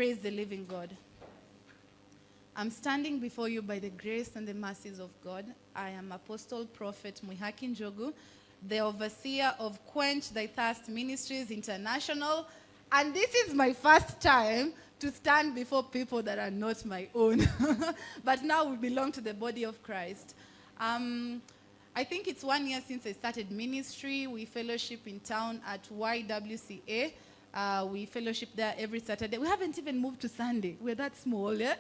Praise the living God. I'm standing before you by the grace and the mercies of God. I am Apostle Prophet Mwihaki Njogu, the overseer of Quench Thy Thirst Ministries International. And this is my first time to stand before people that are not my own. But now we belong to the body of Christ. I think it's 1 year since I started ministry. We fellowship in town at YWCA. We fellowship there every Saturday. We haven't even moved to Sunday. We're that small, yeah?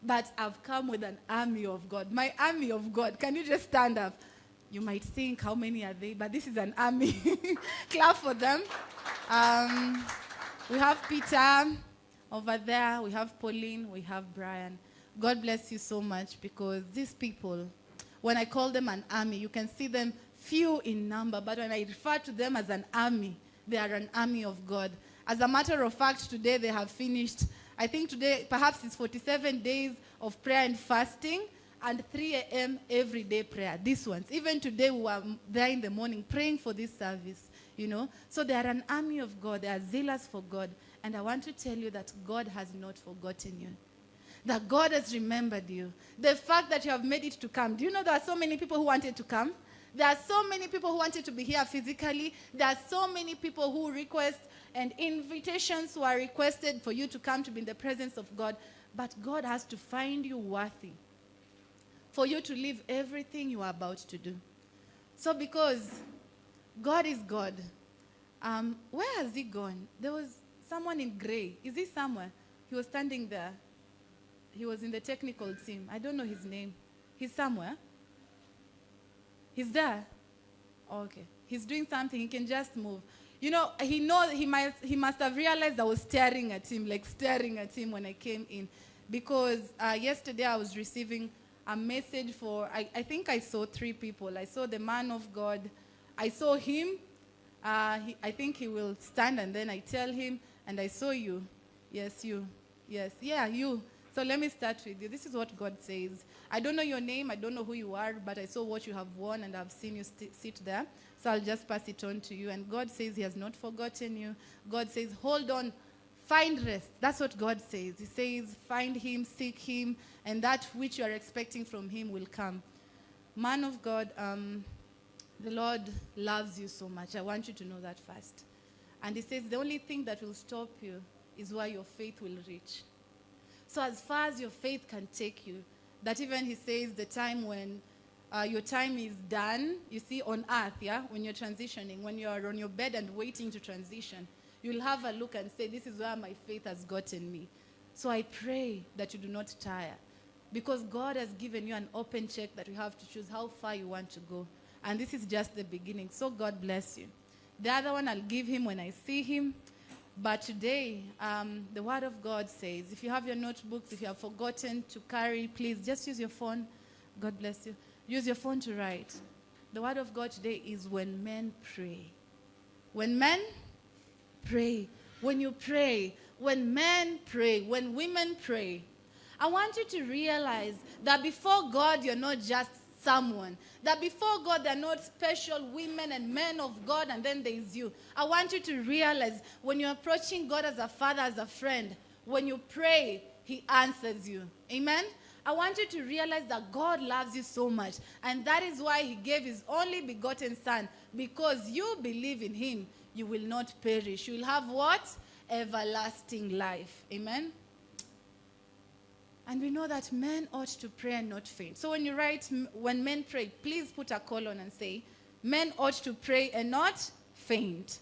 But I've come with an army of God. My army of God. Can you just stand up? You might think, how many are they? But this is an army. Clap for them. We have Peter over there. We have Pauline. We have Brian. God bless you so much, because these people, when I call them an army, you can see them few in number. But when I refer to them as an army, they are an army of God. As a matter of fact, today they have finished, I think today perhaps it's 47 days of prayer and fasting and 3 a.m. everyday prayer. These ones. Even today we were there in the morning praying for this service, you know. So they are an army of God. They are zealous for God. And I want to tell you that God has not forgotten you. That God has remembered you. The fact that you have made it to come. Do you know there are so many people who wanted to come? There are so many people who wanted to be here physically. There are so many people who request, and invitations who are requested for you to come to be in the presence of God. But God has to find you worthy for you to leave everything you are about to do. So because God is God, where has he gone? There was someone in gray. Is he somewhere? He was standing there. He was in the technical team. I don't know his name. He's somewhere. He's there. Okay. He's doing something. He can just move. You know, he must have realized I was staring at him when I came in. Because yesterday I was receiving a message for, I think I saw 3 people. I saw the man of God. I saw him. I think he will stand, and then I tell him, and I saw you. Yes, you. Yes, yeah, you. So let me start with you. This is what God says. I don't know your name. I don't know who you are, but I saw what you have worn, and I've seen you sit there. So I'll just pass it on to you. And God says he has not forgotten you. God says, hold on, find rest. That's what God says. He says, find him, seek him, and that which you are expecting from him will come. Man of God, the Lord loves you so much. I want you to know that first. And he says the only thing that will stop you is where your faith will reach. So as far as your faith can take you, that even he says the time when your time is done, you see, on earth, yeah, when you're transitioning, when you're on your bed and waiting to transition, you'll have a look and say, this is where my faith has gotten me. So I pray that you do not tire, because God has given you an open check that you have to choose how far you want to go. And this is just the beginning. So God bless you. The other one I'll give him when I see him. But today, the word of God says, if you have your notebooks, if you have forgotten to carry, please just use your phone. God bless you. Use your phone to write. The word of God today is when men pray. When men pray. When you pray. When men pray. When women pray. I want you to realize that before God, you're not just someone. That before God, there are not special women and men of God, and then there is you. I want you to realize when you're approaching God as a father, as a friend, when you pray, he answers you. Amen? I want you to realize that God loves you so much, and that is why he gave his only begotten son. Because you believe in him, you will not perish. You will have what? Everlasting life. Amen? And we know that men ought to pray and not faint. So when you write, when men pray, please put a colon and say, men ought to pray and not faint.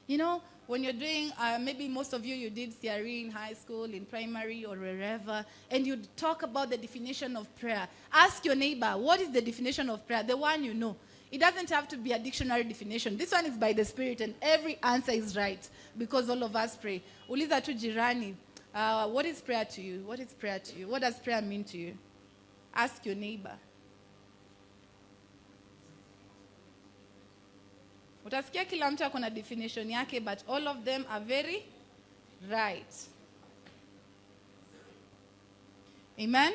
You know, when you're doing, maybe most of you did CRE in high school, in primary, or wherever, and you talk about the definition of prayer. Ask your neighbor, what is the definition of prayer? The one you know. It doesn't have to be a dictionary definition. This one is by the Spirit, and every answer is right, because all of us pray. Uliza tu jirani. What is prayer to you? What is prayer to you? What does prayer mean to you? Ask your neighbor. Utasikia kila mtu akona definition yake, but all of them are very right. Amen?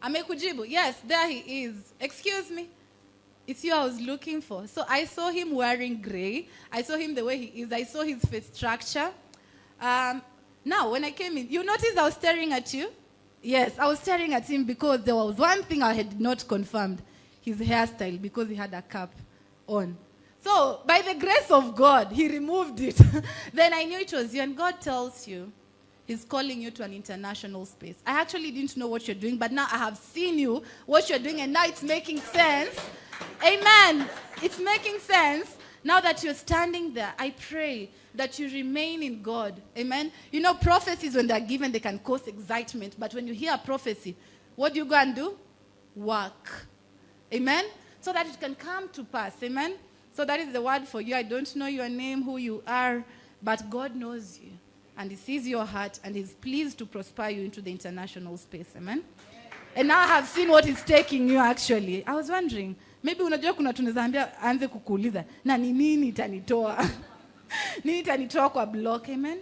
Amekujibu? Yes, there he is. Excuse me. It's you I was looking for. So I saw him wearing gray. I saw him the way he is. I saw his face structure. Now, when I came in, you noticed I was staring at you? Yes, I was staring at him because there was one thing I had not confirmed. His hairstyle, because he had a cap on. So, by the grace of God, he removed it. Then I knew it was you. And God tells you, he's calling you to an international space. I actually didn't know what you're doing, but now I have seen you, what you're doing, and now it's making sense. Amen. It's making sense. Now that you're standing there, I pray that you remain in God. Amen. You know, prophecies, when they're given, they can cause excitement. But when you hear a prophecy, what do you go and do? Work. Amen. So that it can come to pass. Amen. So that is the word for you. I don't know your name, who you are, but God knows you. And he sees your heart, and he's pleased to prosper you into the international space. Amen. And now I have seen what is taking you actually. I was wondering, maybe unajua kuna tunaweza ambia aanze kukuuliza, na ni nini itanitoa? Nini itanitoa kwa block? Amen.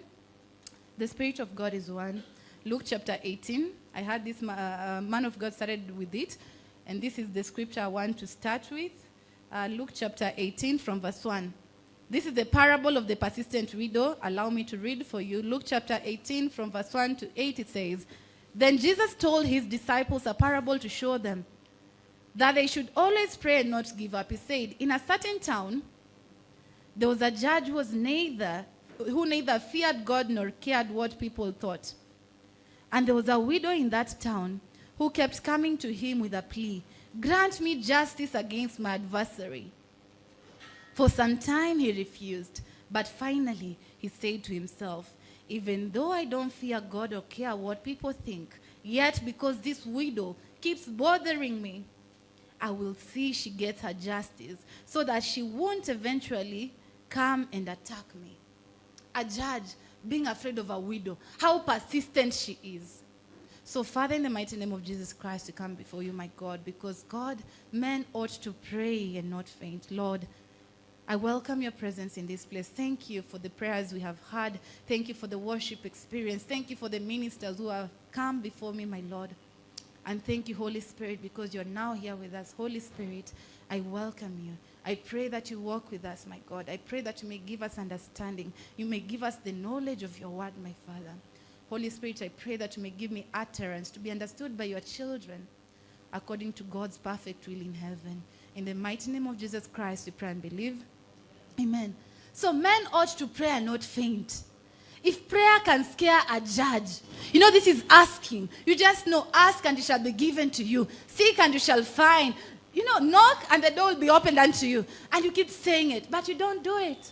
The Spirit of God is one. Luke chapter 18. I had this man of God started with it. And this is the scripture I want to start with. Luke chapter 18 from verse 1. This is the parable of the persistent widow. Allow me to read for you. Luke chapter 18 from verse 1 to 8, it says, Then Jesus told his disciples a parable to show them that they should always pray and not give up. He said, in a certain town, there was a judge who neither feared God nor cared what people thought. And there was a widow in that town who kept coming to him with a plea, Grant me justice against my adversary. For some time he refused, but finally he said to himself, Even though I don't fear God or care what people think, yet because this widow keeps bothering me, I will see she gets her justice so that she won't eventually come and attack me. A judge being afraid of a widow, how persistent she is. So, Father, in the mighty name of Jesus Christ, we come before you, my God, because, God, men ought to pray and not faint. Lord, I welcome your presence in this place. Thank you for the prayers we have heard. Thank you for the worship experience. Thank you for the ministers who have come before me, my Lord. And thank you, Holy Spirit, because you're now here with us. Holy Spirit, I welcome you. I pray that you walk with us, my God. I pray that you may give us understanding. You may give us the knowledge of your word, my Father. Holy Spirit, I pray that you may give me utterance to be understood by your children according to God's perfect will in heaven. In the mighty name of Jesus Christ, we pray and believe. Amen. So men ought to pray and not faint. If prayer can scare a judge, you know, this is asking. You just know, ask and it shall be given to you. Seek and you shall find. You know, knock and the door will be opened unto you. And you keep saying it, but you don't do it.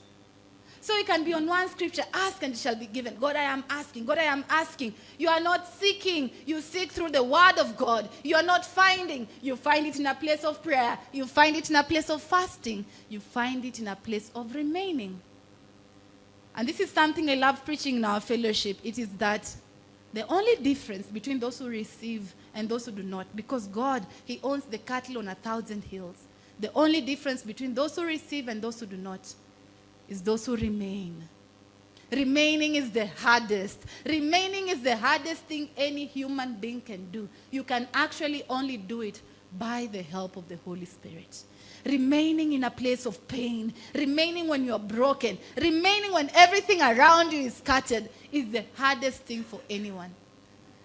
So you can be on one scripture, ask and it shall be given. God, I am asking. God, I am asking. You are not seeking. You seek through the word of God. You are not finding. You find it in a place of prayer. You find it in a place of fasting. You find it in a place of remaining. And this is something I love preaching in our fellowship. It is that the only difference between those who receive and those who do not, because God, he owns the cattle on 1,000 hills. The only difference between those who receive and those who do not is those who remain. Remaining is the hardest. Remaining is the hardest thing any human being can do. You can actually only do it by the help of the Holy Spirit. Remaining in a place of pain, remaining when you're broken, remaining when everything around you is scattered is the hardest thing for anyone.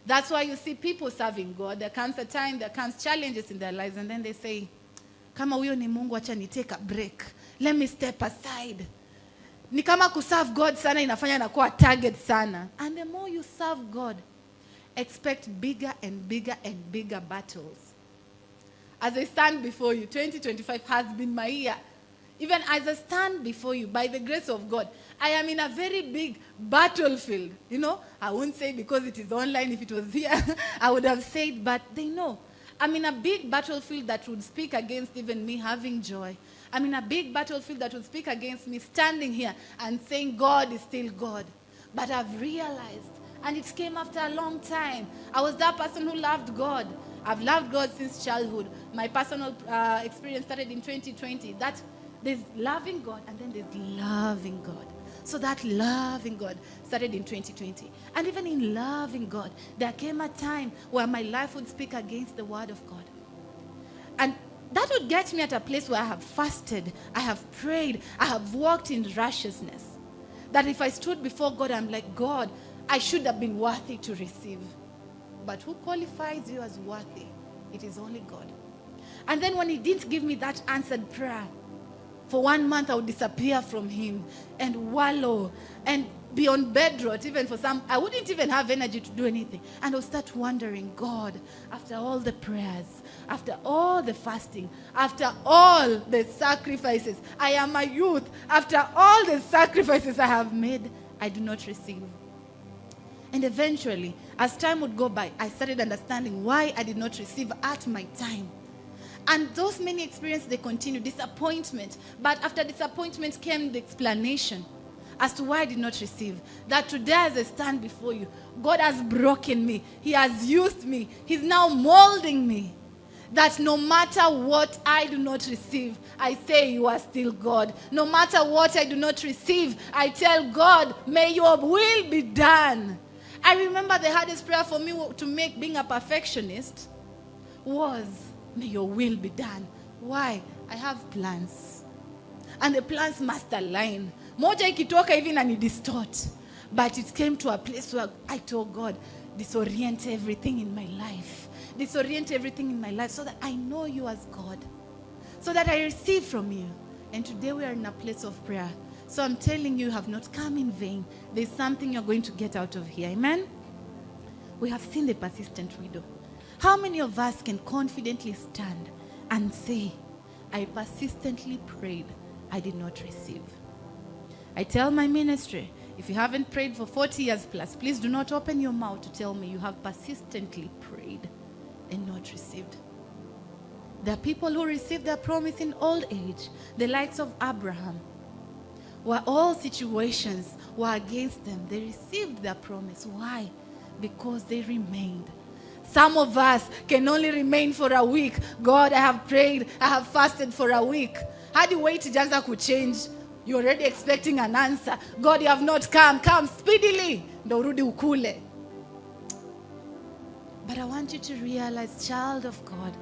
That's why you see people serving God. There comes a time, there comes challenges in their lives, and then they say, kama huyo ni Mungu, acha ni take a break. Let me step aside. Ni kama kuserve God sana inafanya nakuwa target sana. And the more you serve God, expect bigger and bigger and bigger battles. As I stand before you, 2025 has been my year. Even as I stand before you, by the grace of God, I am in a very big battlefield. You know, I won't say because it is online. If it was here, I would have said, but they know. I'm in a big battlefield that would speak against even me having joy. I'm in a big battlefield that would speak against me standing here and saying God is still God. But I've realized, and it came after a long time, I was that person who loved God. I've loved God since childhood. My personal experience started in 2020. That there's loving God and then there's loving God. So that loving God started in 2020. And even in loving God, there came a time where my life would speak against the word of God. And that would get me at a place where I have fasted, I have prayed, I have walked in righteousness. That if I stood before God, I'm like, God, I should have been worthy to receive. But who qualifies you as worthy? It is only God. And then when he didn't give me that answered prayer, for 1 month I would disappear from him and wallow and be on bed rot. Even for some, I wouldn't even have energy to do anything. And I'll start wondering, God, after all the prayers, after all the fasting, after all the sacrifices, I am a youth, after all the sacrifices I have made, I do not receive. And eventually, as time would go by, I started understanding why I did not receive at my time. And those many experiences, they continue. Disappointment. But after disappointment came the explanation as to why I did not receive. That today as I stand before you, God has broken me. He has used me. He's now molding me. That no matter what I do not receive, I say you are still God. No matter what I do not receive, I tell God, may your will be done. I remember the hardest prayer for me to make being a perfectionist was, may your will be done. Why? I have plans. And the plans must align. Moja ikitoka hivi na ni distort. But it came to a place where I told God, disorient everything in my life. Disorient everything in my life so that I know you as God. So that I receive from you. And today we are in a place of prayer. So I'm telling you have not come in vain. There's something you're going to get out of here. Amen? We have seen the persistent widow. How many of us can confidently stand and say, I persistently prayed, I did not receive? I tell my ministry, if you haven't prayed for 40 years plus, please do not open your mouth to tell me you have persistently prayed and not received. There are people who received their promise in old age, the likes of Abraham, where all situations were against them. They received their promise. Why? Because they remained. Some of us can only remain for a week. God, I have prayed, I have fasted for a week. How do you wait janza could change? You're already expecting an answer. God, you have not come. Come speedily. Ndo urudi ukule. But I want you to realize, child of God,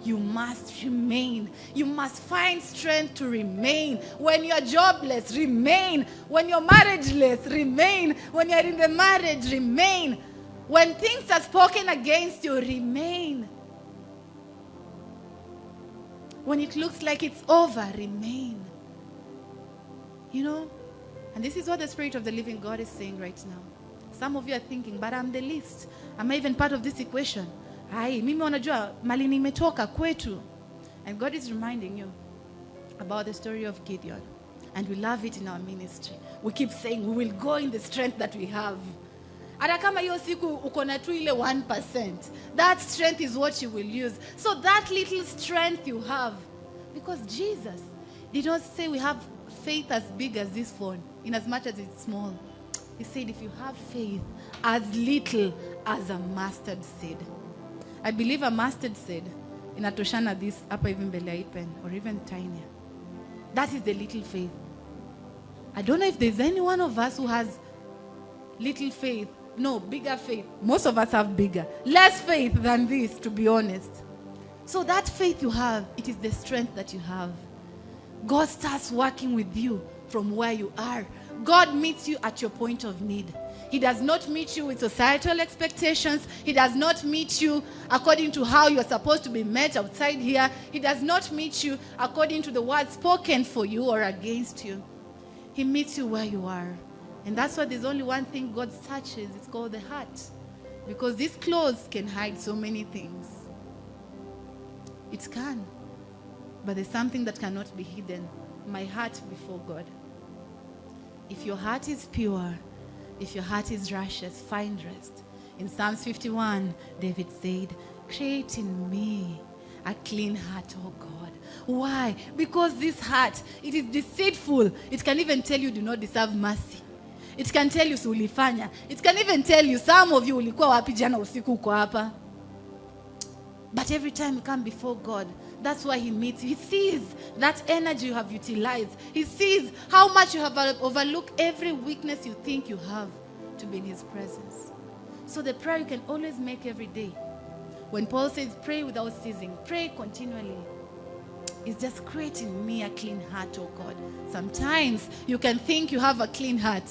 you must remain. You must find strength to remain. When you're jobless, remain. When you're marriageless, remain. When you're in the marriage, remain. When things are spoken against you, remain. When it looks like it's over, remain. You know, and this is what the Spirit of the living God is saying right now. Some of you are thinking, but I'm the least. Am I even part of this equation? Hai, mimi wanajua mali nimetoka kwetu. And God is reminding you about the story of Gideon. And we love it in our ministry. We keep saying we will go in the strength that we have. Hata kama hiyo siku uko na tu ile 1%, that strength is what you will use. So that little strength you have, because Jesus did not say we have faith as big as this phone, in as much as it's small. He said if you have faith as little as a mustard seed. I believe a mustard seed inatoshana this hapa even mbele ya pen, or even tinier. That is the little faith. I don't know if there's any one of us who has little faith. No, bigger faith. Most of us have bigger. Less faith than this, to be honest. So that faith you have, it is the strength that you have. God starts working with you from where you are. God meets you at your point of need. He does not meet you with societal expectations. He does not meet you according to how you are supposed to be met outside here. He does not meet you according to the words spoken for you or against you. He meets you where you are. And that's why there's only one thing God touches. It's called the heart. Because these clothes can hide so many things. It can. But there's something that cannot be hidden. My heart before God. If your heart is pure, if your heart is righteous, find rest. In Psalms 51, David said, create in me a clean heart, oh God. Why? Because this heart, it is deceitful. It can even tell you do not deserve mercy. It can tell you ulifanya. It can even tell you some of you ulikuwa wapi jana usiku uko hapa. But every time you come before God, that's why he meets you. He sees that energy you have utilized. He sees how much you have overlooked every weakness you think you have to be in his presence. So the prayer you can always make every day. When Paul says pray without ceasing, pray continually. It's just creating me a clean heart, oh God. Sometimes you can think you have a clean heart,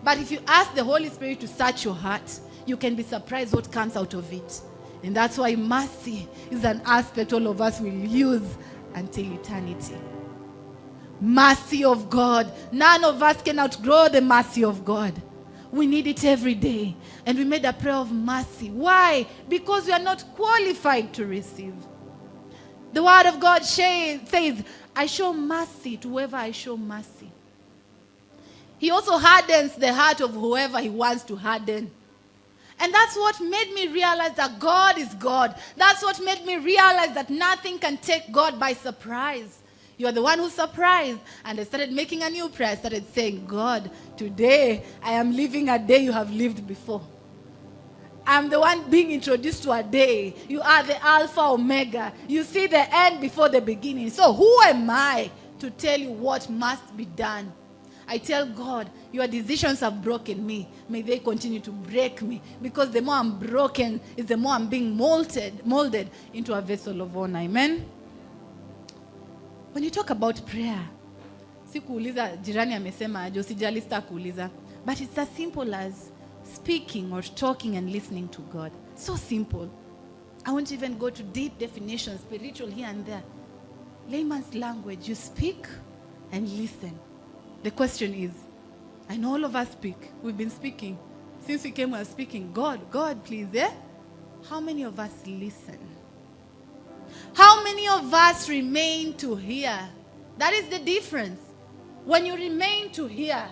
But if you ask the Holy Spirit to search your heart, you can be surprised what comes out of it. And that's why mercy is an aspect all of us will use until eternity. Mercy of God. None of us can outgrow the mercy of God. We need it every day. And we made a prayer of mercy. Why? Because we are not qualified to receive. The word of God says, I show mercy to whoever I show mercy. He also hardens the heart of whoever he wants to harden. And that's what made me realize that God is God. That's what made me realize that nothing can take God by surprise. You are the one who surprised. And I started making a new prayer. I started saying, God, today I am living a day you have lived before. I'm the one being introduced to a day. You are the Alpha Omega. You see the end before the beginning. So who am I to tell you what must be done? I tell God, your decisions have broken me. May they continue to break me. Because the more I'm broken, is the more I'm being molded into a vessel of honor. Amen? When you talk about prayer, si kuuliza jirani amesema aje, usijali sitakuuliza. But it's as simple as speaking or talking and listening to God. So simple. I won't even go to deep definitions, spiritual here and there. Layman's language, you speak and listen. The question is, I know all of us speak. We've been speaking. Since we came, we are speaking. God, please, eh? How many of us listen? How many of us remain to hear? That is the difference. When you remain to hear,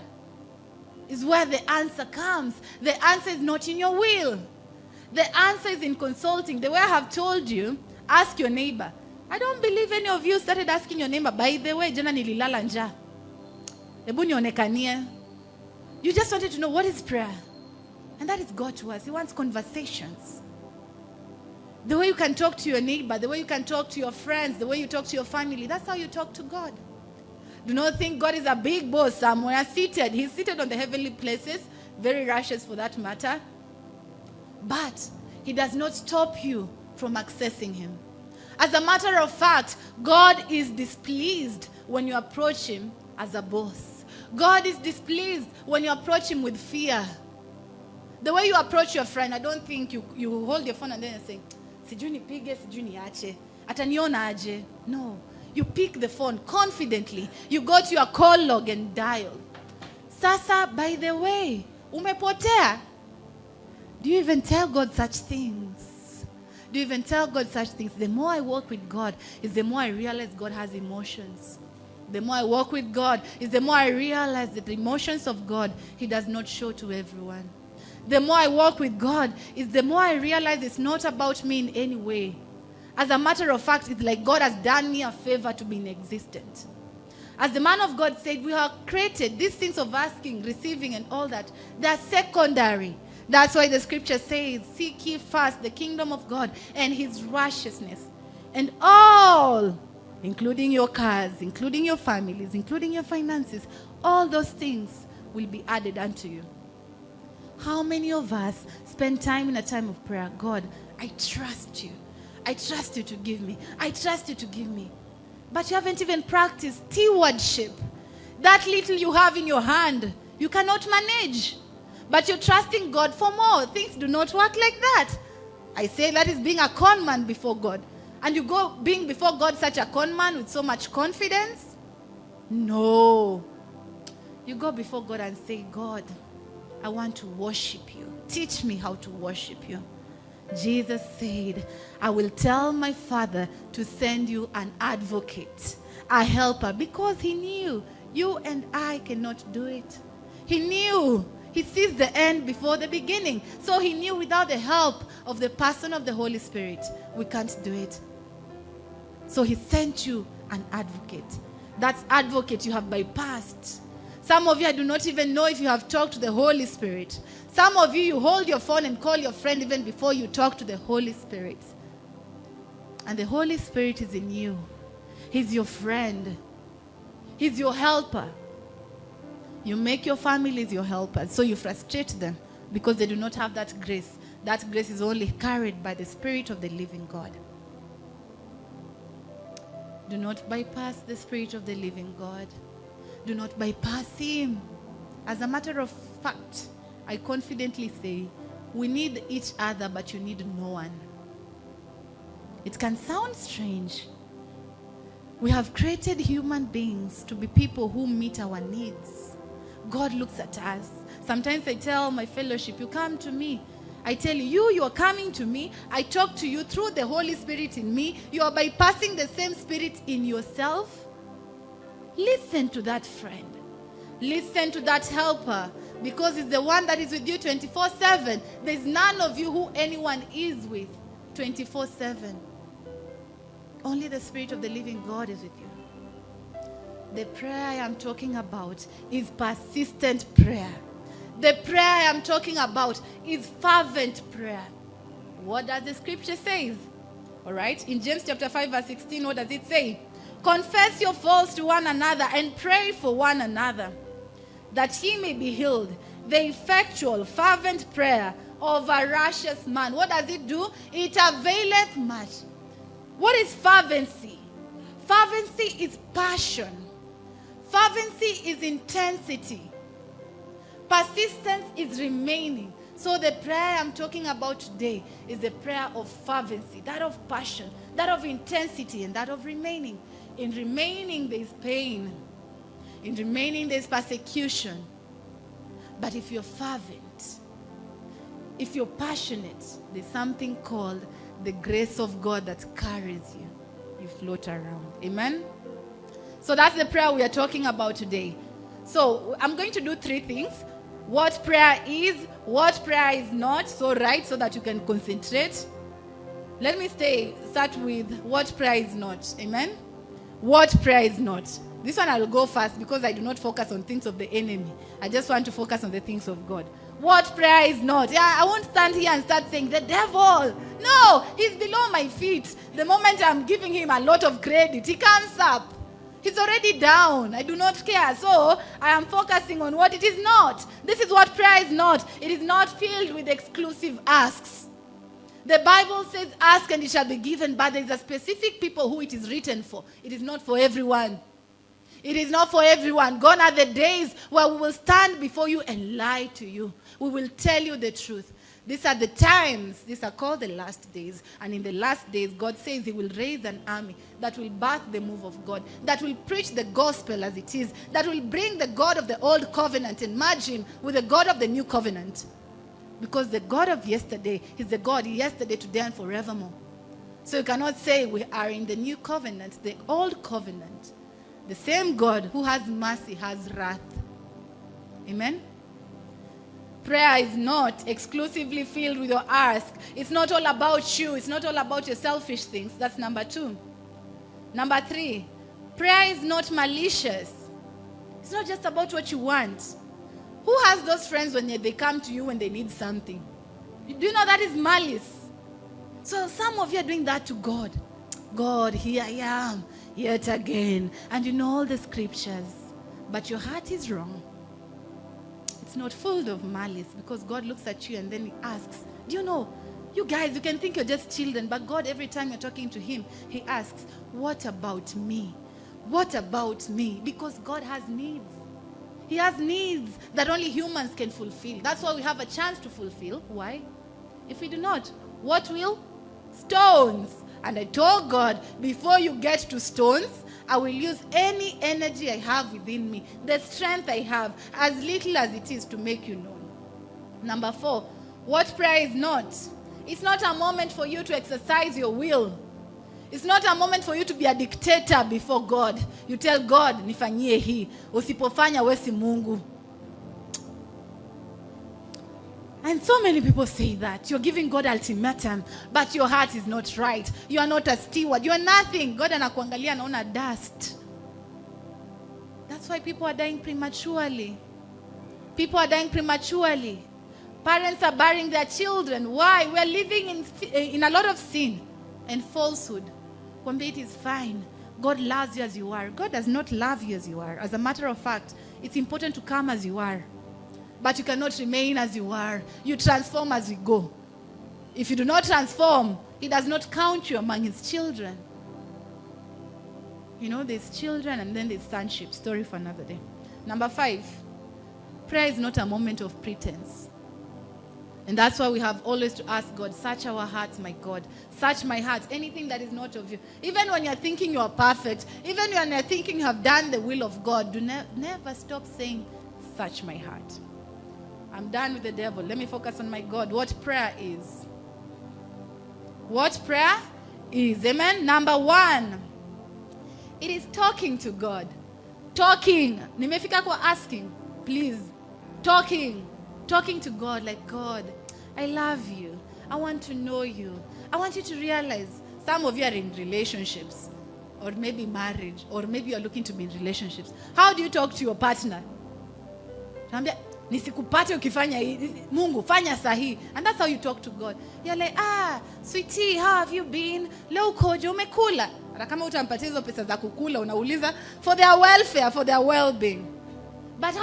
is where the answer comes. The answer is not in your will. The answer is in consulting. The way I have told you, ask your neighbor. I don't believe any of you started asking your neighbor, by the way, jana nililala njaa. Ebu nionekanie. You just wanted to know what is prayer. And that is God to us. He wants conversations. The way you can talk to your neighbor, the way you can talk to your friends, the way you talk to your family, that's how you talk to God. Do not think God is a big boss somewhere seated. He's seated on the heavenly places, very righteous for that matter. But he does not stop you from accessing him. As a matter of fact, God is displeased when you approach him as a boss. God is displeased when you approach him with fear. The way you approach your friend, I don't think you hold your phone and then you say, sijui nipige, sijui niache, ataniona aje. No. You pick the phone confidently. You go to your call log and dial. Sasa, by the way, umepotea. Do you even tell God such things? Do you even tell God such things? The more I walk with God, is the more I realize God has emotions. The more I walk with God, is the more I realize that the emotions of God, he does not show to everyone. The more I walk with God, is the more I realize it's not about me in any way. As a matter of fact, it's like God has done me a favor to be in existence. As the man of God said, we are created. These things of asking, receiving, and all that, they're secondary. That's why the scripture says, seek ye first the kingdom of God and his righteousness. And all, including your cars, including your families, including your finances, all those things will be added unto you. How many of us spend time in a time of prayer? God, I trust you. I trust you to give me. I trust you to give me. But you haven't even practiced stewardship. That little you have in your hand, you cannot manage. But you're trusting God for more. Things do not work like that. I say that is being a con man before God. And you go being before God such a con man with so much confidence? No. You go before God and say, God, I want to worship you. Teach me how to worship you. Jesus said, I will tell my Father to send you an advocate, a helper, because he knew you and I cannot do it. He knew. He sees the end before the beginning. So he knew without the help of the person of the Holy Spirit, we can't do it. So he sent you an advocate. That advocate you have bypassed. Some of you, I do not even know if you have talked to the Holy Spirit. Some of you, you hold your phone and call your friend even before you talk to the Holy Spirit. And the Holy Spirit is in you. He's your friend. He's your helper. You make your families your helpers. So you frustrate them because they do not have that grace. That grace is only carried by the Spirit of the living God. Do not bypass the Spirit of the living God. Do not bypass him. As a matter of fact, I confidently say, we need each other, but you need no one. It can sound strange. We have created human beings to be people who meet our needs. God looks at us. Sometimes I tell my fellowship, you come to me. I tell you are coming to me. I talk to you through the Holy Spirit in me. You are bypassing the same Spirit in yourself. Listen to that friend. Listen to that helper, because it's the one that is with you 24/7. There's none of you who anyone is with 24/7. Only the Spirit of the living God is with you. The prayer I am talking about is persistent prayer. The prayer I am talking about is fervent prayer. What does the scripture say? All right, in James chapter 5 verse 16, what does it say? Confess your faults to one another and pray for one another, that ye may be healed. The effectual, fervent prayer of a righteous man. What does it do? It availeth much. What is fervency? Fervency is passion. Fervency is intensity. Persistence is remaining. So the prayer I'm talking about today is the prayer of fervency, that of passion, that of intensity, and that of remaining. In remaining, there is pain. In remaining, there is persecution. But if you're fervent, if you're passionate, there's something called the grace of God that carries you. You float around. Amen? So that's the prayer we are talking about today. So I'm going to do 3 things. What prayer is, what prayer is not, so that you can concentrate. Let me start with what prayer is not. Amen? What prayer is not. This one I'll go first because I do not focus on things of the enemy. I just want to focus on the things of God. What prayer is not. Yeah, I won't stand here and start saying, the devil. No, he's below my feet. The moment I'm giving him a lot of credit, he comes up. He's already down. I do not care. So I am focusing on what it is not. This is what prayer is not. It is not filled with exclusive asks. The Bible says, ask and it shall be given, but there is a specific people who it is written for. It is not for everyone. It is not for everyone. Gone are the days where we will stand before you and lie to you. We will tell you the truth. These are the times. These are called the last days. And in the last days, God says he will raise an army that will birth the move of God, that will preach the gospel as it is, that will bring the God of the old covenant and merge him with the God of the new covenant. Because the God of yesterday is the God yesterday, today, and forevermore. So you cannot say we are in the new covenant, the old covenant. The same God who has mercy has wrath. Amen? Prayer is not exclusively filled with your ask. It's not all about you. It's not all about your selfish things. That's number 2. Number 3, prayer is not malicious. It's not just about what you want. Who has those friends when they come to you when they need something? Do you know that is malice? So some of you are doing that to God. God, here I am, yet again. And you know all the scriptures. But your heart is wrong. It's not full of malice, because God looks at you and then he asks, do you know, you guys, you can think you're just children, but God, every time you're talking to him, he asks, what about me? What about me? Because God has needs. He has needs that only humans can fulfill. That's why we have a chance to fulfill. Why? If we do not, what will? Stones. And I told God, before you get to stones, I will use any energy I have within me, the strength I have, as little as it is, to make you known. Number 4, what prayer is not? It's not a moment for you to exercise your will. It's not a moment for you to be a dictator before God. You tell God, nifanyie hii. Usipofanya we si Mungu. And so many people say that. You're giving God ultimatum, but your heart is not right. You are not a steward. You are nothing. God anakuangalia anaona dust. That's why people are dying prematurely. People are dying prematurely. Parents are burying their children. Why? We are living in a lot of sin and falsehood. One day it is fine. God loves you as you are. God does not love you as you are. As a matter of fact, it's important to come as you are. But you cannot remain as you are. You transform as you go. If you do not transform, he does not count you among his children. You know, there's children and then there's sonship. Story for another day. Number 5. prayer is not a moment of pretense. And that's why we have always to ask God, search our hearts, my God. Search my heart. Anything that is not of you. Even when you're thinking you are perfect, even when you're thinking you have done the will of God, do never stop saying, search my heart. I'm done with the devil. Let me focus on my God. What prayer is. What prayer is. Amen. Number 1. It is talking to God. Talking. Nimefika kwa asking. Please. Talking. Talking to God like, God, I love you. I want to know you. I want you to realize some of you are in relationships or maybe marriage or maybe you're looking to be in relationships. How do you talk to your partner? Nisikupate ukifanya Mungu fanya sahi. And that's how you talk to God. You're like, sweetie, how have you been? Leo ukoje, umekula? Na kama utampatia hizo pesa za kukula unauliza for their welfare, for their well-being. But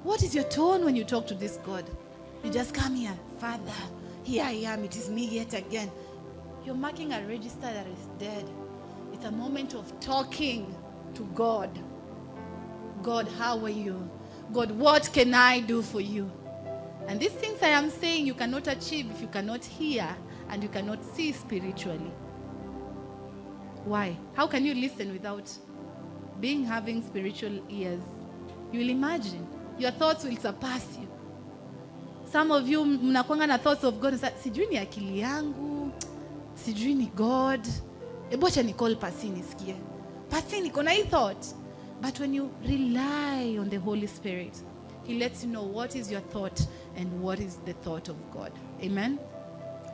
what is your tone when you talk to this God? You just come here, Father, here I am, it is me yet again. You're marking a register that is dead. It's a moment of talking to God. God, how are you? God, what can I do for you? And these things I am saying you cannot achieve if you cannot hear and you cannot see spiritually. Why? How can you listen without having spiritual ears? You will imagine. Your thoughts will surpass you. Some of you mnakuanga na thoughts of God. Sijui ni akili yangu. Sijui ni God. Ebocha ni call Pasi nisikie. Pasi niko na hii thought. But when you rely on the Holy Spirit, He lets you know what is your thought and what is the thought of God. Amen?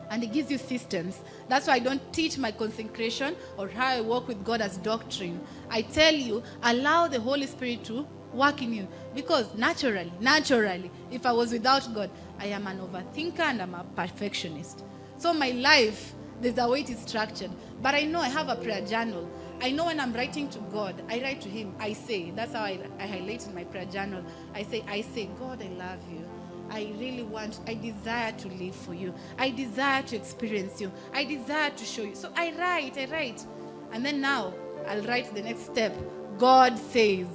And He gives you systems. That's why I don't teach my consecration or how I walk with God as doctrine. I tell you, allow the Holy Spirit to work in you. Because naturally, if I was without God, I am an overthinker and I'm a perfectionist. So my life, there's a way it is structured. But I know I have a prayer journal. I know when I'm writing to God, I write to Him. I say, that's how I highlight in my prayer journal. I say, God, I love you. I desire to live for you. I desire to experience you. I desire to show you. So I write. And then now, I'll write the next step. God says.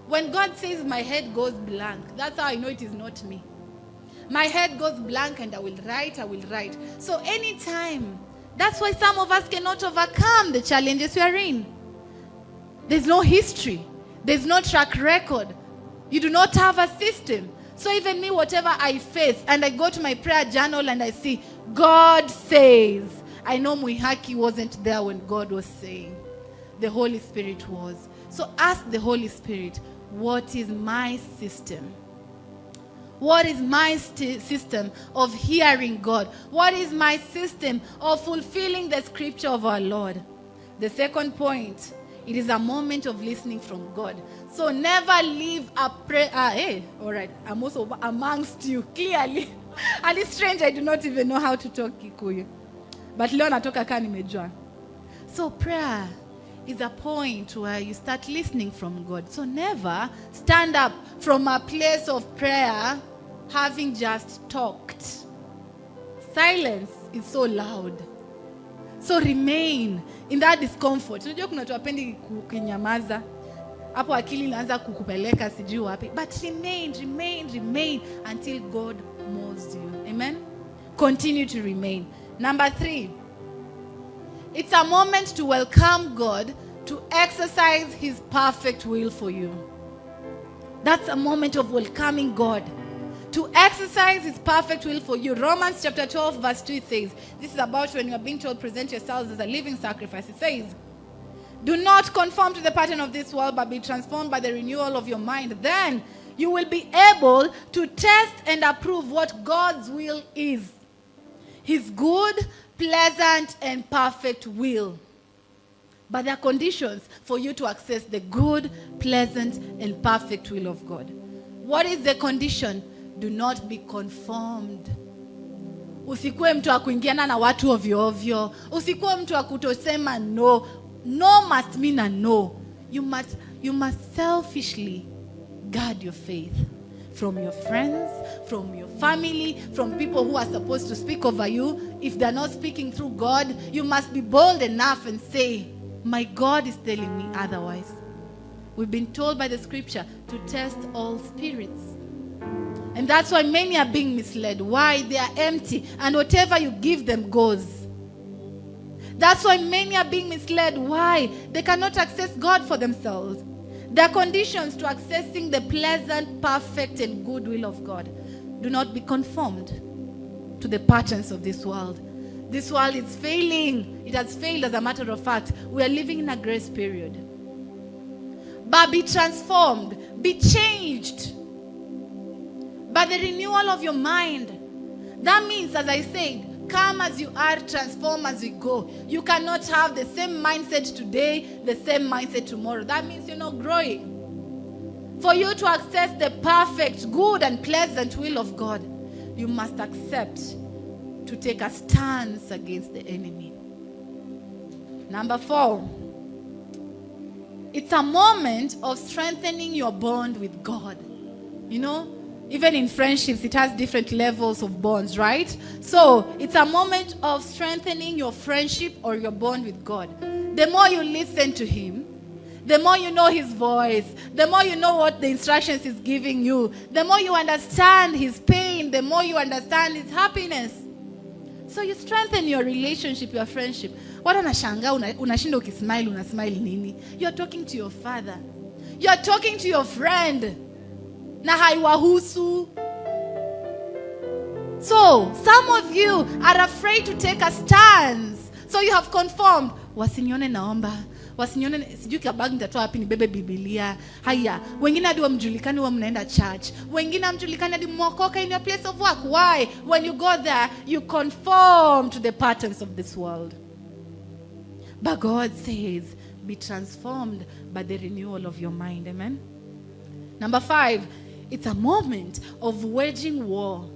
When God says, my head goes blank. That's how I know it is not me. My head goes blank and I will write. So anytime, that's why some of us cannot overcome the challenges we are in. There's no history. There's no track record. You do not have a system. So even me, whatever I face, and I go to my prayer journal and I see, God says. I know Mwihaki wasn't there when God was saying. The Holy Spirit was. So ask the Holy Spirit, what is my system? What is my system of hearing God? What is my system of fulfilling the scripture of our Lord? The second point, it is a moment of listening from God. So never leave a prayer. All right, I'm also amongst you, clearly. And it's strange, I do not even know how to talk Kikuyu. But leo natoka kaa nimejua. So prayer is a point where you start listening from God. So never stand up from a place of prayer having just talked. Silence is so loud. So remain in that discomfort. Unajua kuna watu wapendi kunyamaza. Hapo akili inaanza kukupeleka sijui wapi. But remain until God moves you. Amen? Continue to remain. Number 3. It's a moment to welcome God to exercise His perfect will for you. That's a moment of welcoming God to exercise His perfect will for you. Romans chapter 12 verse 2 says, this is about when you are being told present yourselves as a living sacrifice. It says, do not conform to the pattern of this world, but be transformed by the renewal of your mind. Then you will be able to test and approve what God's will is. His good, pleasant, and perfect will. But there are conditions for you to access the good, pleasant, and perfect will of God. What is the condition? Do not be conformed. Usikuwe mtu wa kuingiana na watu ovyo ovyo. Usikuwe mtu wa kutosema no. No must mean a no. You must selfishly guard your faith from your friends, from your family, from people who are supposed to speak over you. If they're not speaking through God, you must be bold enough and say, my God is telling me otherwise. We've been told by the scripture to test all spirits. And that's why many are being misled. Why? They are empty. And whatever you give them goes. That's why many are being misled. Why? They cannot access God for themselves. There are conditions to accessing the pleasant, perfect, and good will of God. Do not be conformed to the patterns of this world. This world is failing. It has failed, as a matter of fact. We are living in a grace period. But be transformed. Be changed by the renewal of your mind. That means, as I said, come as you are, transform as we go. You cannot have the same mindset today, the same mindset tomorrow. That means you're not growing. For you to access the perfect, good, and pleasant will of God, you must accept to take a stance against the enemy. Number 4, it's a moment of strengthening your bond with God. You know, even in friendships, it has different levels of bonds, right? So it's a moment of strengthening your friendship or your bond with God. The more you listen to Him, the more you know His voice, the more you know what the instructions He's giving you, the more you understand His pain, the more you understand His happiness. So you strengthen your relationship, your friendship. Watu wanashangaa unashinda ukismile, unasmile nini? You're talking to your father. You're talking to your friend. Na haiwahusu. So, some of you are afraid to take a stance. So you have conformed. Wasinione naomba. Wasinione sijui kabagi nitatoa wapi nibebe Biblia. Haya, wengine hadi wamjulikani wa mnaenda church. Wengine hamjulikani hadi mwokoka in your place of work. Why? When you go there, you conform to the patterns of this world. But God says, be transformed by the renewal of your mind. Amen? Number 5, it's a moment of waging war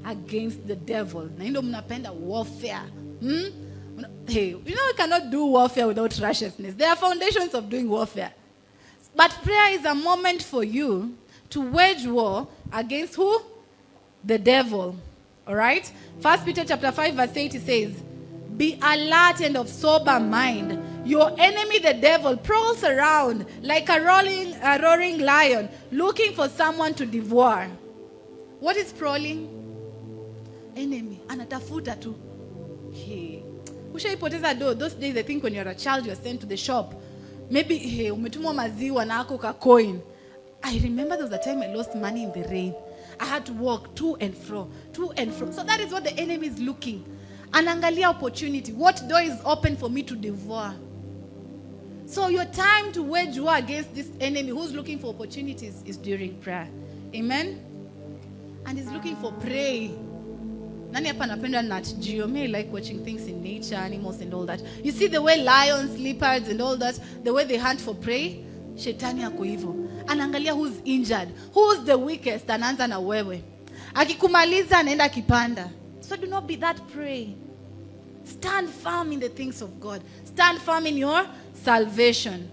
against the devil. Na ndio mnapenda warfare. Hey, you know we cannot do warfare without righteousness. There are foundations of doing warfare. But prayer is a moment for you to wage war against who? The devil. All right? 1 Peter chapter 5 verse 8 says, be alert and of sober mind. Your enemy, the devil, prowls around like a roaring lion, looking for someone to devour. What is prowling? Enemy. Anatafuta tu. Hey. Ushaipoteza do. Those days, I think when you're a child, you're sent to the shop. Maybe, hey, umetumwa maziwa na ako ka coin. I remember there was a time I lost money in the rain. I had to walk to and fro. So that is what the enemy is looking. Anangalia opportunity. What door is open for me to devour? So your time to wage war against this enemy who's looking for opportunities is during prayer. Amen? And he's looking for prey. Nani hapa napenda Nat Geo? Me like watching things in nature, animals and all that. You see the way lions, leopards and all that, the way they hunt for prey? Shetani yako hivyo. Anaangalia who's injured, who's the weakest, anaanza na wewe. Akikumaliza anaenda kipanda. So do not be that prey. Stand firm in the things of God. Stand firm in your salvation.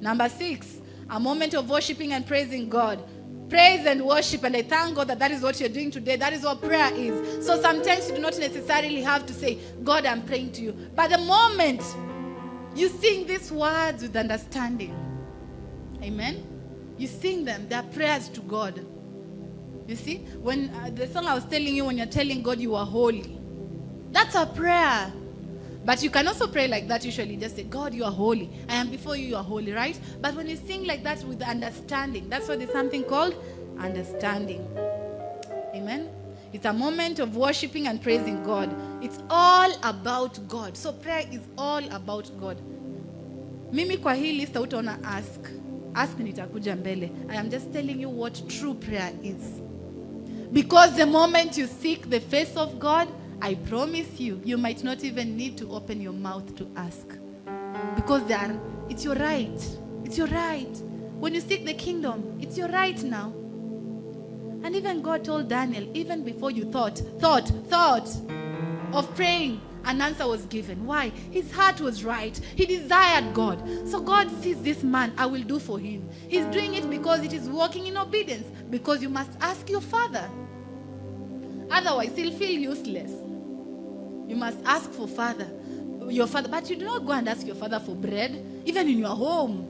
Number 6, a moment of worshiping and praising God. Praise and worship, and I thank God that is what you're doing today. That is what prayer is. So sometimes you do not necessarily have to say, God, I'm praying to you. But the moment you sing these words with understanding, amen, you sing them, they are prayers to God. You see, when the song I was telling you, when you're telling God you are holy, that's a prayer. But you can also pray like that usually. Just say, God, you are holy. I am before you, you are holy, right? But when you sing like that with understanding, that's why there's something called understanding. Amen? It's a moment of worshiping and praising God. It's all about God. So prayer is all about God. Mimi kwa hii list utaona ask. Ask nitakuja mbele. I am just telling you what true prayer is. Because the moment you seek the face of God, I promise you, you might not even need to open your mouth to ask. Because it's your right. It's your right. When you seek the kingdom, it's your right now. And even God told Daniel, even before you thought of praying, an answer was given. Why? His heart was right. He desired God. So God sees this man, I will do for him. He's doing it because it is walking in obedience. Because you must ask your father. Otherwise, he'll feel useless. You must ask for your father. But you do not go and ask your father for bread, even in your home.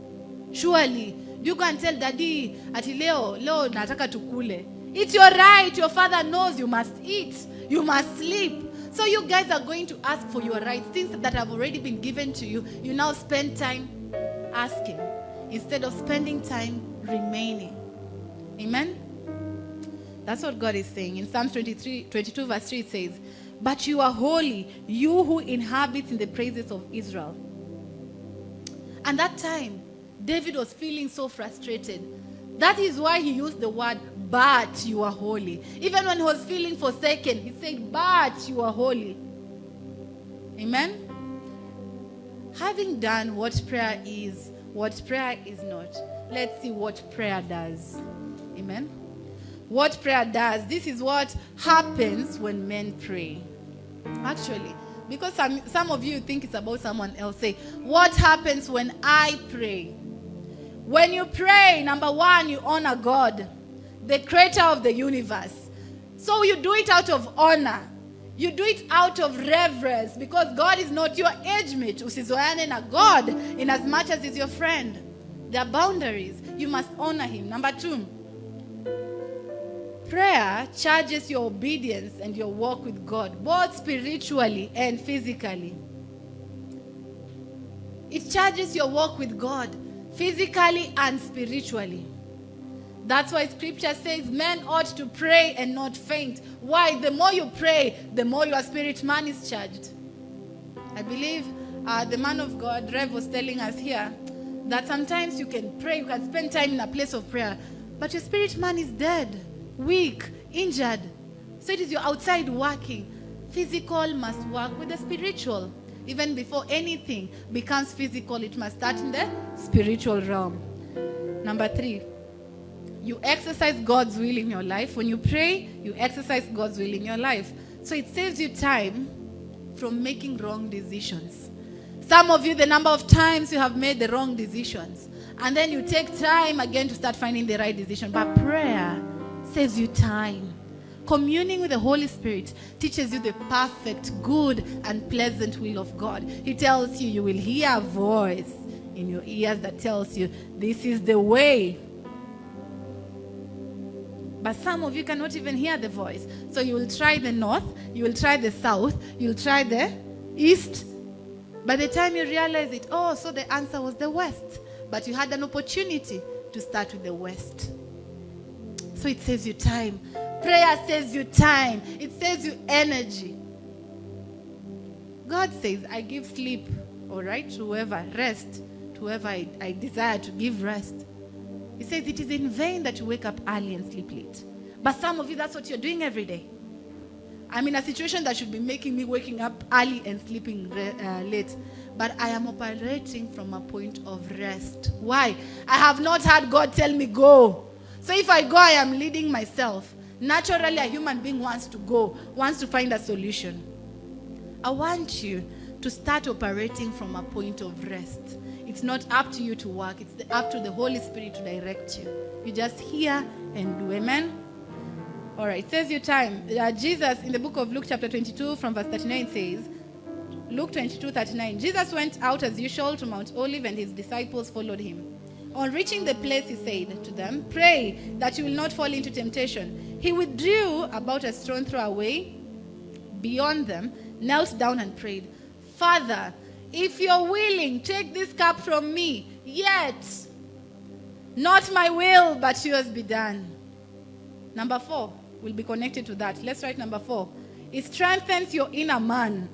Surely, you go and tell daddy, ati leo nataka tukule. It's your right. Your father knows you must eat. You must sleep. So you guys are going to ask for your rights, things that have already been given to you. You now spend time asking instead of spending time remaining. Amen? That's what God is saying. In Psalms 22 verse 3 it says, "But you are holy, you who inhabit in the praises of Israel." And that time, David was feeling so frustrated. That is why he used the word, "but you are holy." Even when he was feeling forsaken, he said, "but you are holy." Amen? Having done what prayer is not, let's see what prayer does. Amen? What prayer does. This is what happens when men pray. Actually, because some of you think it's about someone else. Say, what happens when I pray? When you pray, number one, you honor God, the creator of the universe. So you do it out of honor. You do it out of reverence, because God is not your age mate. Usizoeane na God in as much as he's your friend. There are boundaries. You must honor him. Number two, prayer charges your obedience and your walk with God, both spiritually and physically. It charges your walk with God, physically and spiritually. That's why scripture says men ought to pray and not faint. Why? The more you pray, the more your spirit man is charged. I believe the man of God, Rev, was telling us here that sometimes you can pray, you can spend time in a place of prayer, but your spirit man is dead, weak, injured. So it is your outside working. Physical must work with the spiritual. Even before anything becomes physical, it must start in the spiritual realm. Number three, you exercise God's will in your life. When you pray, you exercise God's will in your life. So it saves you time from making wrong decisions. Some of you, the number of times you have made the wrong decisions, and then you take time again to start finding the right decision. But prayer saves you time. Communing with the Holy Spirit teaches you the perfect, good, and pleasant will of God. He tells you, you will hear a voice in your ears that tells you, this is the way. But some of you cannot even hear the voice. So you will try the north, you will try the south, you will try the east. By the time you realize it, oh, so the answer was the west. But you had an opportunity to start with the west. So it saves you time. Prayer saves you time. It saves you energy. God says, I give sleep, all right, to whoever, rest, to whoever I desire to give rest. He says it is in vain that you wake up early and sleep late. But some of you, that's what you're doing every day. I'm in a situation that should be making me waking up early and sleeping late. But I am operating from a point of rest. Why? I have not had God tell me go. So if I go, I am leading myself. Naturally, a human being wants to go, wants to find a solution. I want you to start operating from a point of rest. It's not up to you to work. It's up to the Holy Spirit to direct you. You just hear and do. Amen? All right. It says your time. Jesus, in the book of Luke chapter 22 from verse 39 says, Luke 22:39, Jesus went out as usual to Mount Olive and his disciples followed him. On reaching the place, he said to them, pray that you will not fall into temptation. He withdrew about a stone's throw away beyond them, knelt down and prayed, Father, if you're willing, take this cup from me, yet not my will, but yours be done. Number 4 will be connected to that. Let's write number 4. It strengthens your inner man.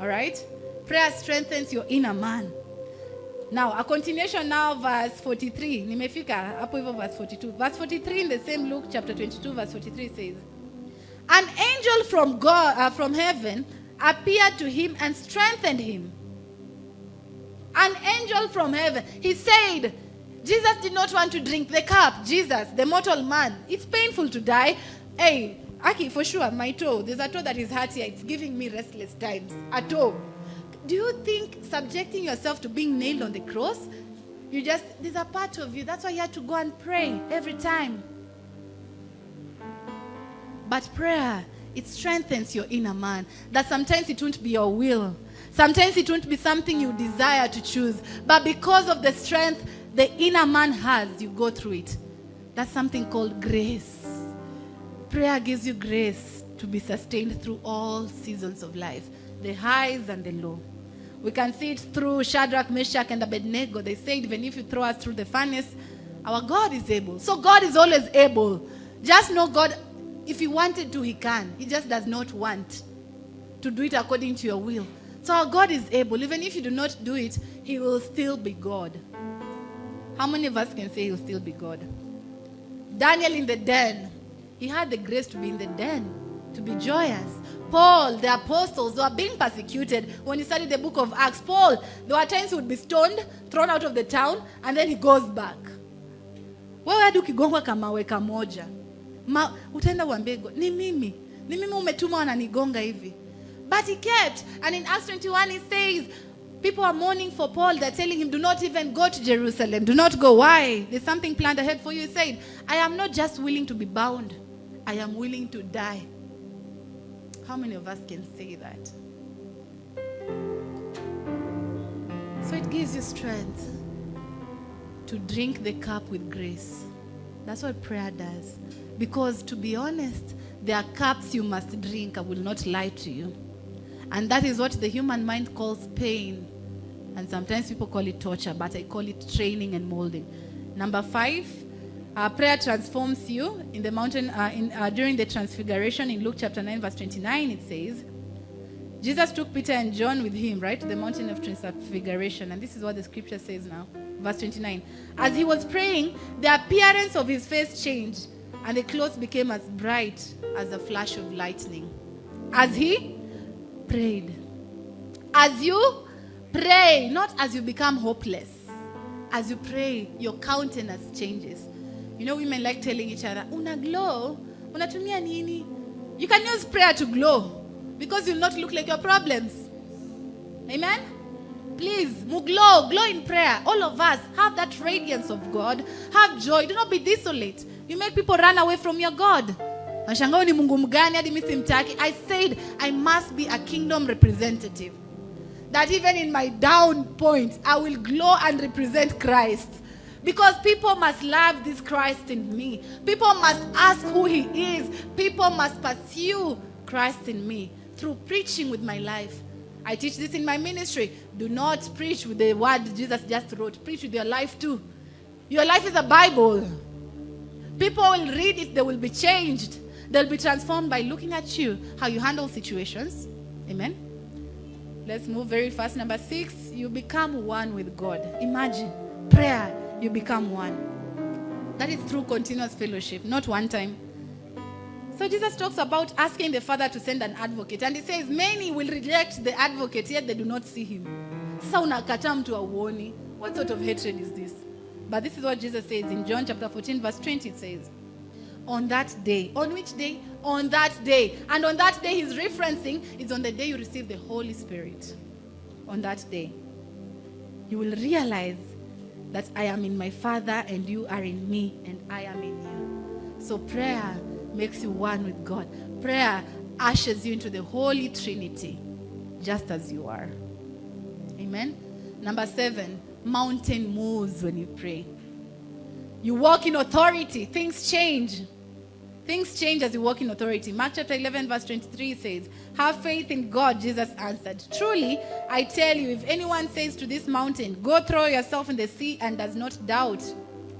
All right? Prayer strengthens your inner man. Now, a continuation now, verse 43. Nimefika hapo hivyo verse 42. Verse 43 in the same Luke chapter 22, verse 43 says, an angel from God, from heaven, appeared to him and strengthened him. An angel from heaven. He said, Jesus did not want to drink the cup. Jesus, the mortal man. It's painful to die. Hey, Aki, for sure, my toe. There's a toe that is hurt here. It's giving me restless times. A toe. Do you think subjecting yourself to being nailed on the cross, there's a part of you. That's why you had to go and pray every time. But prayer, it strengthens your inner man. That sometimes it won't be your will. Sometimes it won't be something you desire to choose. But because of the strength the inner man has, you go through it. That's something called grace. Prayer gives you grace to be sustained through all seasons of life, the highs and the low. We can see it through Shadrach, Meshach, and Abednego. They said, even if you throw us through the furnace, our God is able. So God is always able. Just know God, if He wanted to, He can. He just does not want to do it according to your will. So our God is able. Even if you do not do it, He will still be God. How many of us can say He will still be God? Daniel in the den, he had the grace to be in the den, to be joyous. Paul, the apostles, they were being persecuted. When you study the book of Acts, Paul, there were times he would be stoned, thrown out of the town, and then he goes back. Wewe hadi ukigongwa kamawe kamoja, utaenda uambie ni mimi umetuma wananigonga hivi. But he kept, and in Acts 21 he says, people are mourning for Paul. They're telling him, do not even go to Jerusalem. Do not go. Why? There's something planned ahead for you. He said, I am not just willing to be bound. I am willing to die. How many of us can say that? So it gives you strength to drink the cup with grace. That's what prayer does. Because to be honest, there are cups you must drink. I will not lie to you. And that is what the human mind calls pain. And sometimes people call it torture, but I call it training and molding. Number 5, prayer transforms you. In the mountain, during the transfiguration in Luke chapter 9, verse 29, it says, Jesus took Peter and John with him, right, to the mountain of transfiguration. And this is what the scripture says now. Verse 29. As he was praying, the appearance of his face changed, and the clothes became as bright as a flash of lightning. As he prayed. As you pray, not as you become hopeless. As you pray, your countenance changes. You know, women like telling each other, una glow, unatumia nini? You can use prayer to glow, because you'll not look like your problems. Amen? Please, glow in prayer. All of us have that radiance of God. Have joy. Do not be desolate. You make people run away from your God. I said, I must be a kingdom representative. That even in my down points, I will glow and represent Christ. Because people must love this Christ in me. People must ask who He is. People must pursue Christ in me through preaching with my life. I teach this in my ministry. Do not preach with the word Jesus just wrote. Preach with your life too. Your life is a Bible. People will read it. They will be changed. They'll be transformed by looking at you, how you handle situations. Amen. Let's move very fast. Number 6, you become one with God. Imagine, prayer, you become one. That is through continuous fellowship, not one time. So Jesus talks about asking the Father to send an advocate. And He says, many will reject the advocate, yet they do not see Him. Sasa unakataa mtu auoni. What sort of hatred is this? But this is what Jesus says in John chapter 14, verse 20. It says, on that day. On which day? On that day. And on that day He's referencing is on the day you receive the Holy Spirit. On that day, you will realize that I am in my Father and you are in me and I am in you. So prayer makes you one with God. Prayer ushers you into the Holy Trinity, just as you are. Amen. Number 7, mountain moves when you pray. You walk in authority. Things change. Things change as you walk in authority. Mark chapter 11, verse 23 says, have faith in God, Jesus answered. Truly, I tell you, if anyone says to this mountain, go throw yourself in the sea, and does not doubt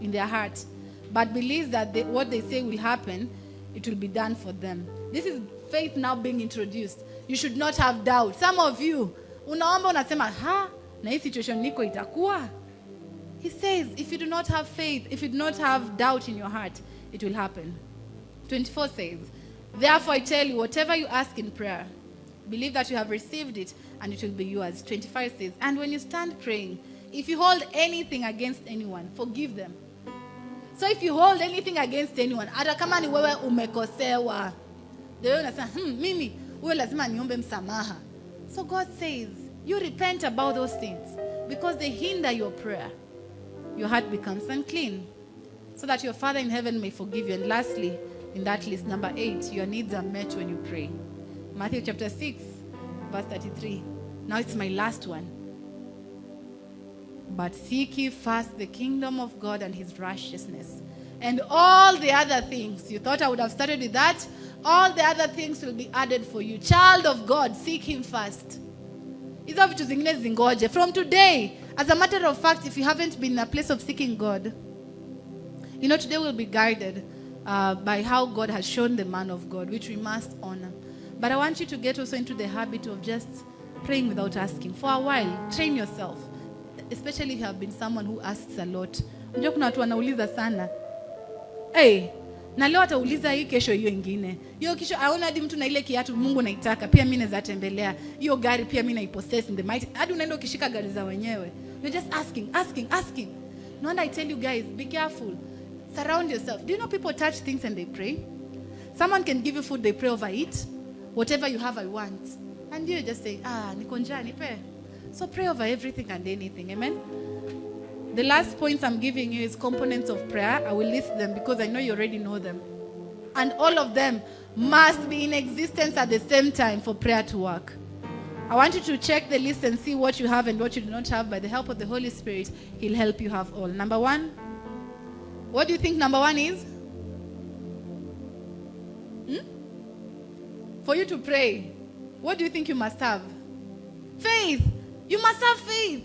in their heart, but believes that what they say will happen, it will be done for them. This is faith now being introduced. You should not have doubt. Some of you, unaomba unasema, na hii situation niko itakuwa. He says, if you do not have faith, if you do not have doubt in your heart, it will happen. 24 says, therefore I tell you, whatever you ask in prayer, believe that you have received it, and it will be yours. 25 says, and when you stand praying, if you hold anything against anyone, forgive them. So if you hold anything against anyone, hata kama ni wewe umekosewa, the way unasema, mimi, wewe lazima niombe msamaha. So God says, you repent about those things, because they hinder your prayer. Your heart becomes unclean, so that your Father in heaven may forgive you. And lastly, in that list, number 8, your needs are met when you pray. Matthew chapter 6, verse 33. Now it's my last one. But seek ye first the kingdom of God and His righteousness, And all the other things, you thought I would have started with that? All the other things will be added for you. Child of God, seek him first. Hizo vitu zingine zingoje. From today, as a matter of fact, if you haven't been in a place of seeking God, you know, today we'll be guided by how God has shown the man of God, which we must honor. But I want you to get also into the habit of just praying without asking. For a while, train yourself. Especially if you have been someone who asks a lot. Unajua kuna watu wanauliza sana. Na leo atauliza hii, kesho hiyo ingine. Hiyo kesho aona hadi mtu na ile kiatu Mungu naitaka. Pia mimi naweza tembelea. Hiyo gari pia mimi naipossess in the mighty. Hadi unaenda ukishika gari za wenyewe. You're just asking. No wonder I tell you guys, be careful. Surround yourself. Do you know people touch things and they pray? Someone can give you food, they pray over it. Whatever you have, I want. And you just say, niko njaa, nipe. So pray over everything and anything. Amen? The last points I'm giving you is components of prayer. I will list them because I know you already know them. And all of them must be in existence at the same time for prayer to work. I want you to check the list and see what you have and what you do not have. By the help of the Holy Spirit, He'll help you have all. Number one. What do you think number one is? For you to pray, what do you think you must have? Faith. You must have faith.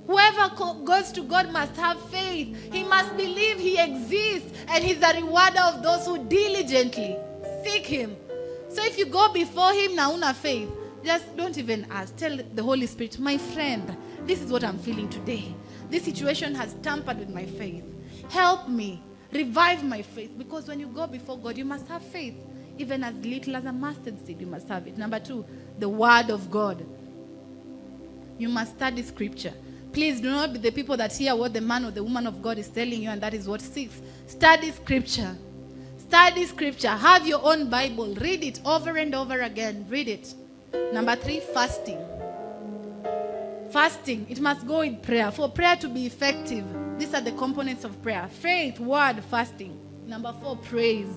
Whoever goes to God must have faith. He must believe He exists and He's the rewarder of those who diligently seek Him. So if you go before Him na una faith, just don't even ask. Tell the Holy Spirit, my friend, this is what I'm feeling today. This situation has tampered with my faith. Help me. Revive my faith. Because when you go before God, you must have faith. Even as little as a mustard seed, you must have it. Number two, the Word of God. You must study Scripture. Please do not be the people that hear what the man or the woman of God is telling you and that is what seeks. Study Scripture. Study Scripture. Have your own Bible. Read it over and over again. Read it. Number three, fasting. Fasting. It must go with prayer. For prayer to be effective, these are the components of prayer. Faith, word, fasting. Number four, praise.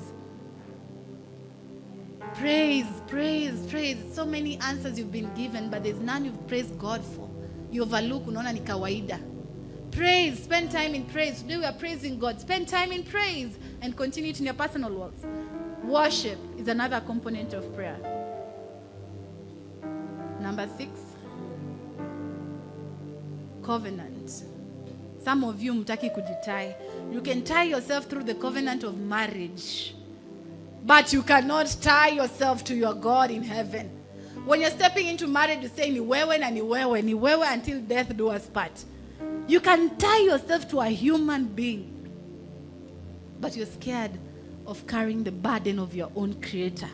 Praise. So many answers you've been given, but there's none you've praised God for. You overlook, unaona ni kawaida. Praise, spend time in praise. Today we are praising God. Spend time in praise and continue it in your personal works. Worship is another component of prayer. Number six, covenant. Some of you mtaki kujitai. You can tie yourself through the covenant of marriage, but you cannot tie yourself to your God in heaven. When you're stepping into marriage, you say, ni wewe na ni wewe until death do us part. You can tie yourself to a human being, but you're scared of carrying the burden of your own creator.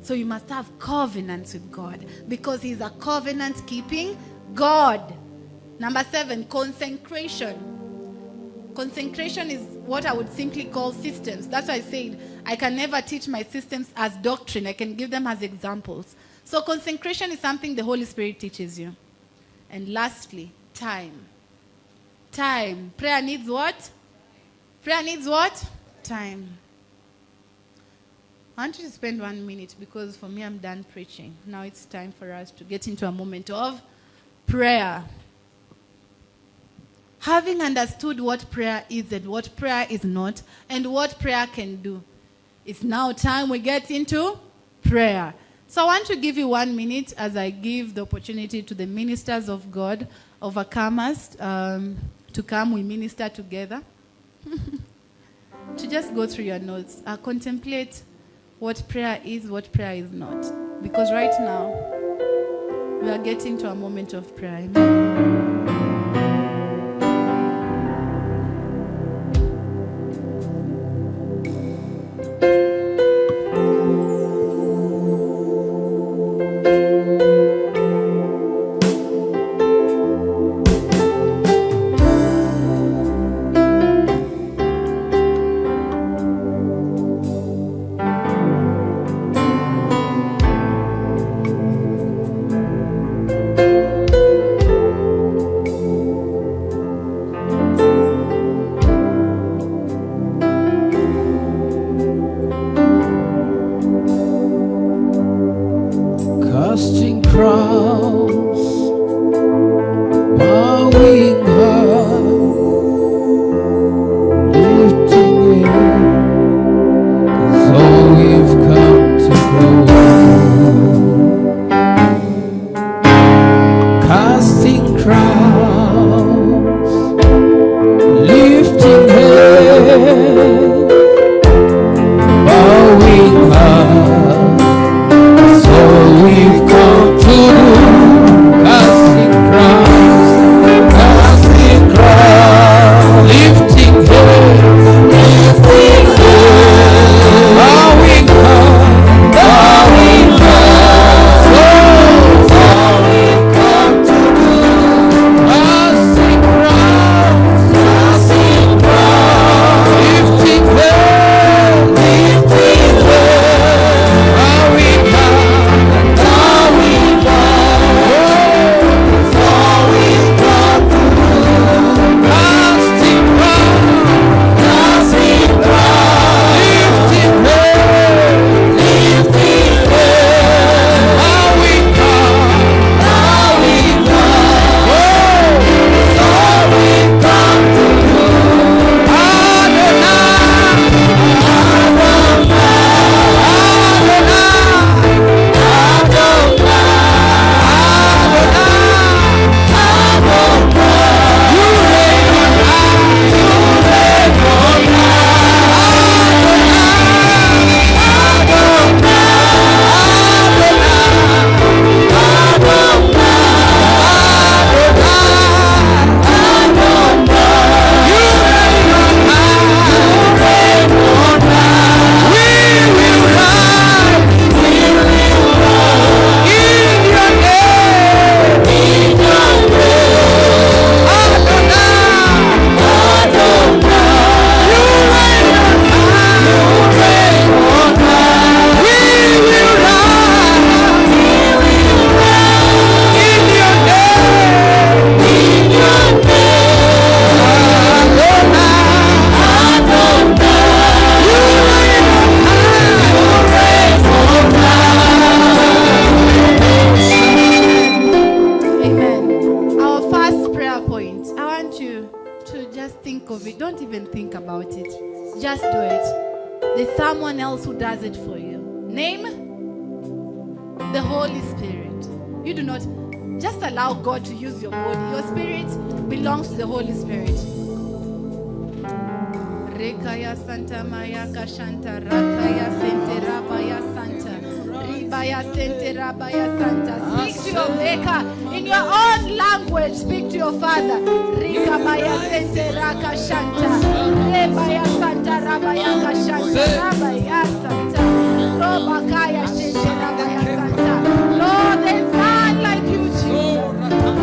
So you must have covenants with God because He's a covenant-keeping God. Number seven, consecration. Consecration is what I would simply call systems. That's why I said I can never teach my systems as doctrine. I can give them as examples. So consecration is something the Holy Spirit teaches you. And lastly, time. Time. Prayer needs what? Prayer needs what? Time. I want you to spend 1 minute because for me I'm done preaching. Now it's time for us to get into a moment of prayer. Having understood what prayer is and what prayer is not and what prayer can do, it's now time we get into prayer. So I want to give you 1 minute as I give the opportunity to the ministers of God, overcomers, to come, we minister together. To just go through your notes, contemplate what prayer is, what prayer is not. Because right now, we are getting to a moment of prayer. Amen. Casting crowns, bowing high, lifting just do it. There's someone else who does it for you. Name the Holy Spirit. You do not just allow God to use your body. Your spirit belongs to the Holy Spirit. Rekaya Santa Maya Kashanta Rakaya Sente Rabaya Santa Ribaya Sente Rabaya Santa. Speak to your Maker in your own language. Speak to your Father. Rikabaya Sente Rakashanta Rebaya Santa Rabaya Kashanta Rabaya Santa Robakaya Sente Rabaya Santa. Lord, there is none like you, Jesus.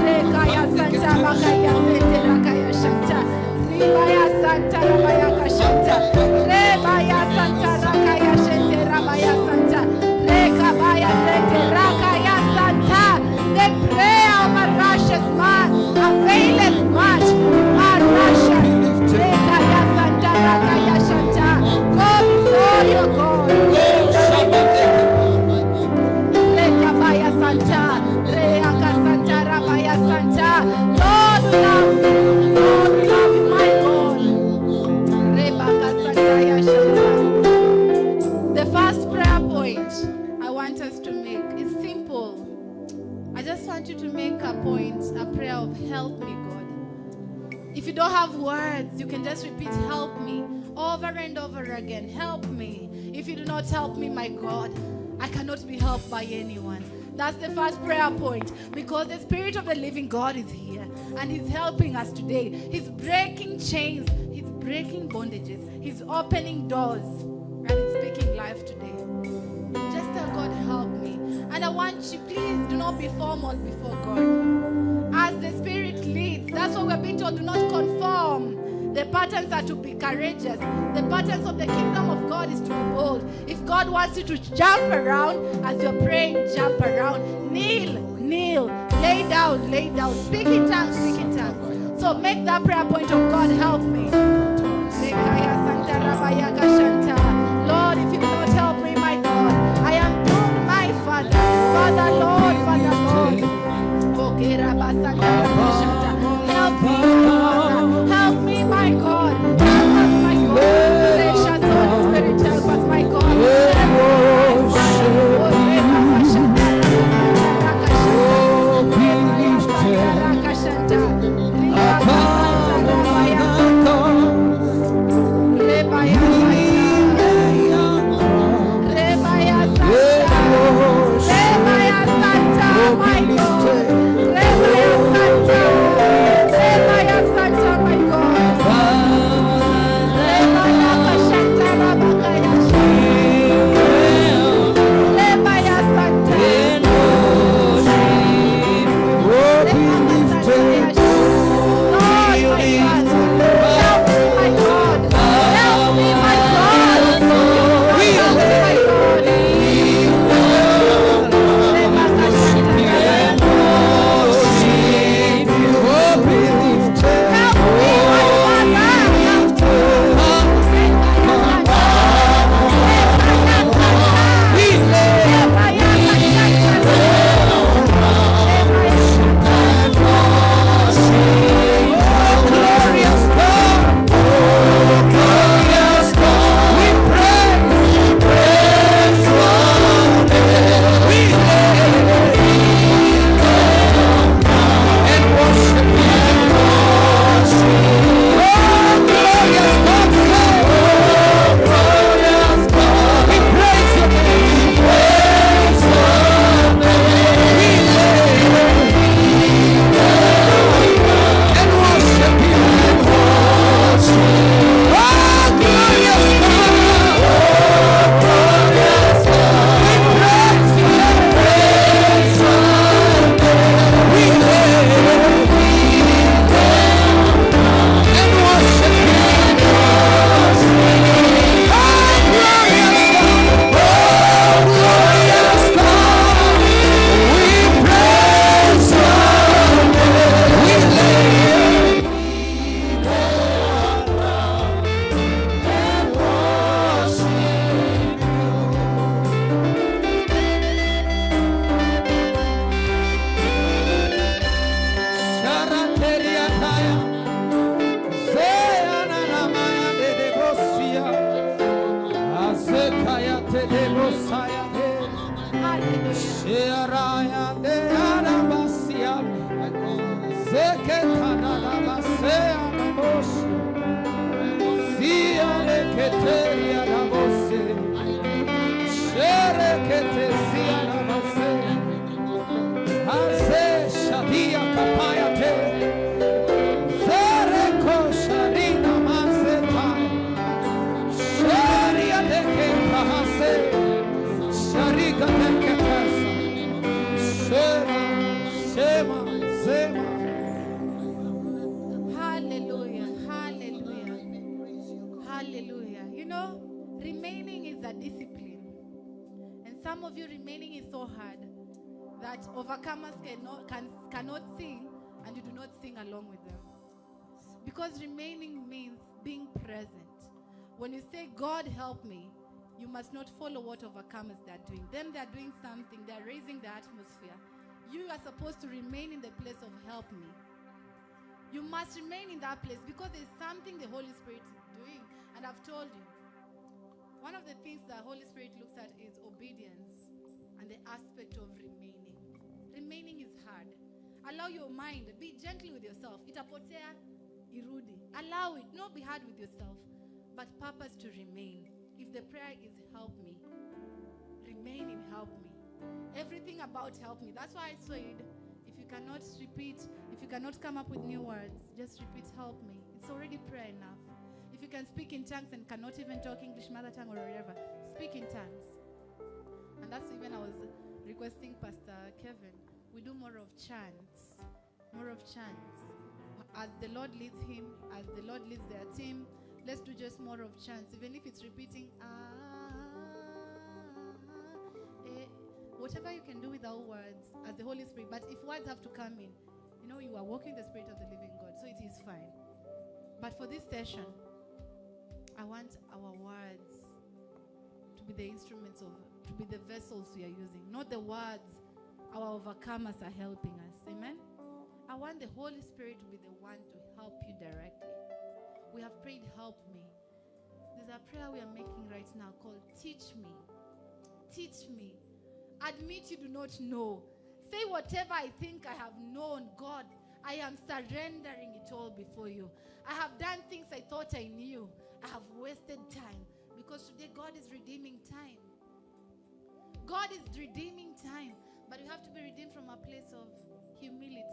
Rekaya Santa Bakaya Sente Rakaya Shanta Ribaya Santa Rabaya Kashanta Rebaya Santa Rakaya Shente Rabaya Santa Rekabaya Sente Rakaya Santa. The prayer of a righteous man availeth much. A righteous Rekaya Santa Rakaya Shanta. Go before your God. Rekabaya Santa Reaka Santa Rabaya Santa. Lord, we love you. Lord, we love you, my God. The first prayer point I want us to make is simple. I just want you to make a point, a prayer of help me, God. If you don't have words, you can just repeat help me over and over again. Help me. If you do not help me, my God, I cannot be helped by anyone. That's the first prayer point, because the Spirit of the living God is here and He's helping us today. He's breaking chains, He's breaking bondages, He's opening doors, and He's speaking life today. Just tell God, help me. And I want you, please do not be formal before God. As the Spirit leads, that's what we're being told, do not conform. The patterns are to be courageous. The patterns of the kingdom of God is to be bold. If God wants you to jump around as you're praying, jump around. Kneel, lay down, speak in tongues, So make that prayer point of God, help me. Lord, if you do not help me, my God, I am doomed, my Father. Father, Lord. Help me, Father. Help me, my God. Help us, my God. Precious Holy Spirit, help us, my God. My God. Hallelujah. Hallelujah. Hallelujah. You know, remaining is a discipline. And some of you, remaining is so hard that overcomers cannot sing and you do not sing along with them. Because remaining means being present. When you say, God help me, you must not follow what overcomers they are doing. Them, they are doing something. They are raising the atmosphere. You are supposed to remain in the place of help me. You must remain in that place because there's something the Holy Spirit is doing. And I've told you, one of the things the Holy Spirit looks at is obedience and the aspect of remaining. Remaining is hard. Allow your mind. Be gentle with yourself. Itapotea irudi. Allow it. Not be hard with yourself, but purpose to remain. If the prayer is help me, remain in help me. Everything about help me. That's why I said, if you cannot repeat, if you cannot come up with new words, just repeat help me. It's already prayer enough. If you can speak in tongues and cannot even talk English, mother tongue or whatever, speak in tongues. And that's even I was requesting Pastor Kevin. We do more of chants. More of chants. As the Lord leads him, as the Lord leads their team, let's do just more of chants. Even if it's repeating, whatever you can do without words, as the Holy Spirit. But if words have to come in, you know, you are walking the Spirit of the living God, so it is fine. But for this session, I want our words to be the instruments of, to be the vessels we are using, not the words our overcomers are helping us. Amen? I want the Holy Spirit to be the one to help you directly. We have prayed, help me. There's a prayer we are making right now called teach me. Teach me. Admit you do not know. Say whatever I think I have known, God, I am surrendering it all before you. I have done things I thought I knew. I have wasted time because today God is redeeming time. God is redeeming time, but you have to be redeemed from a place of humility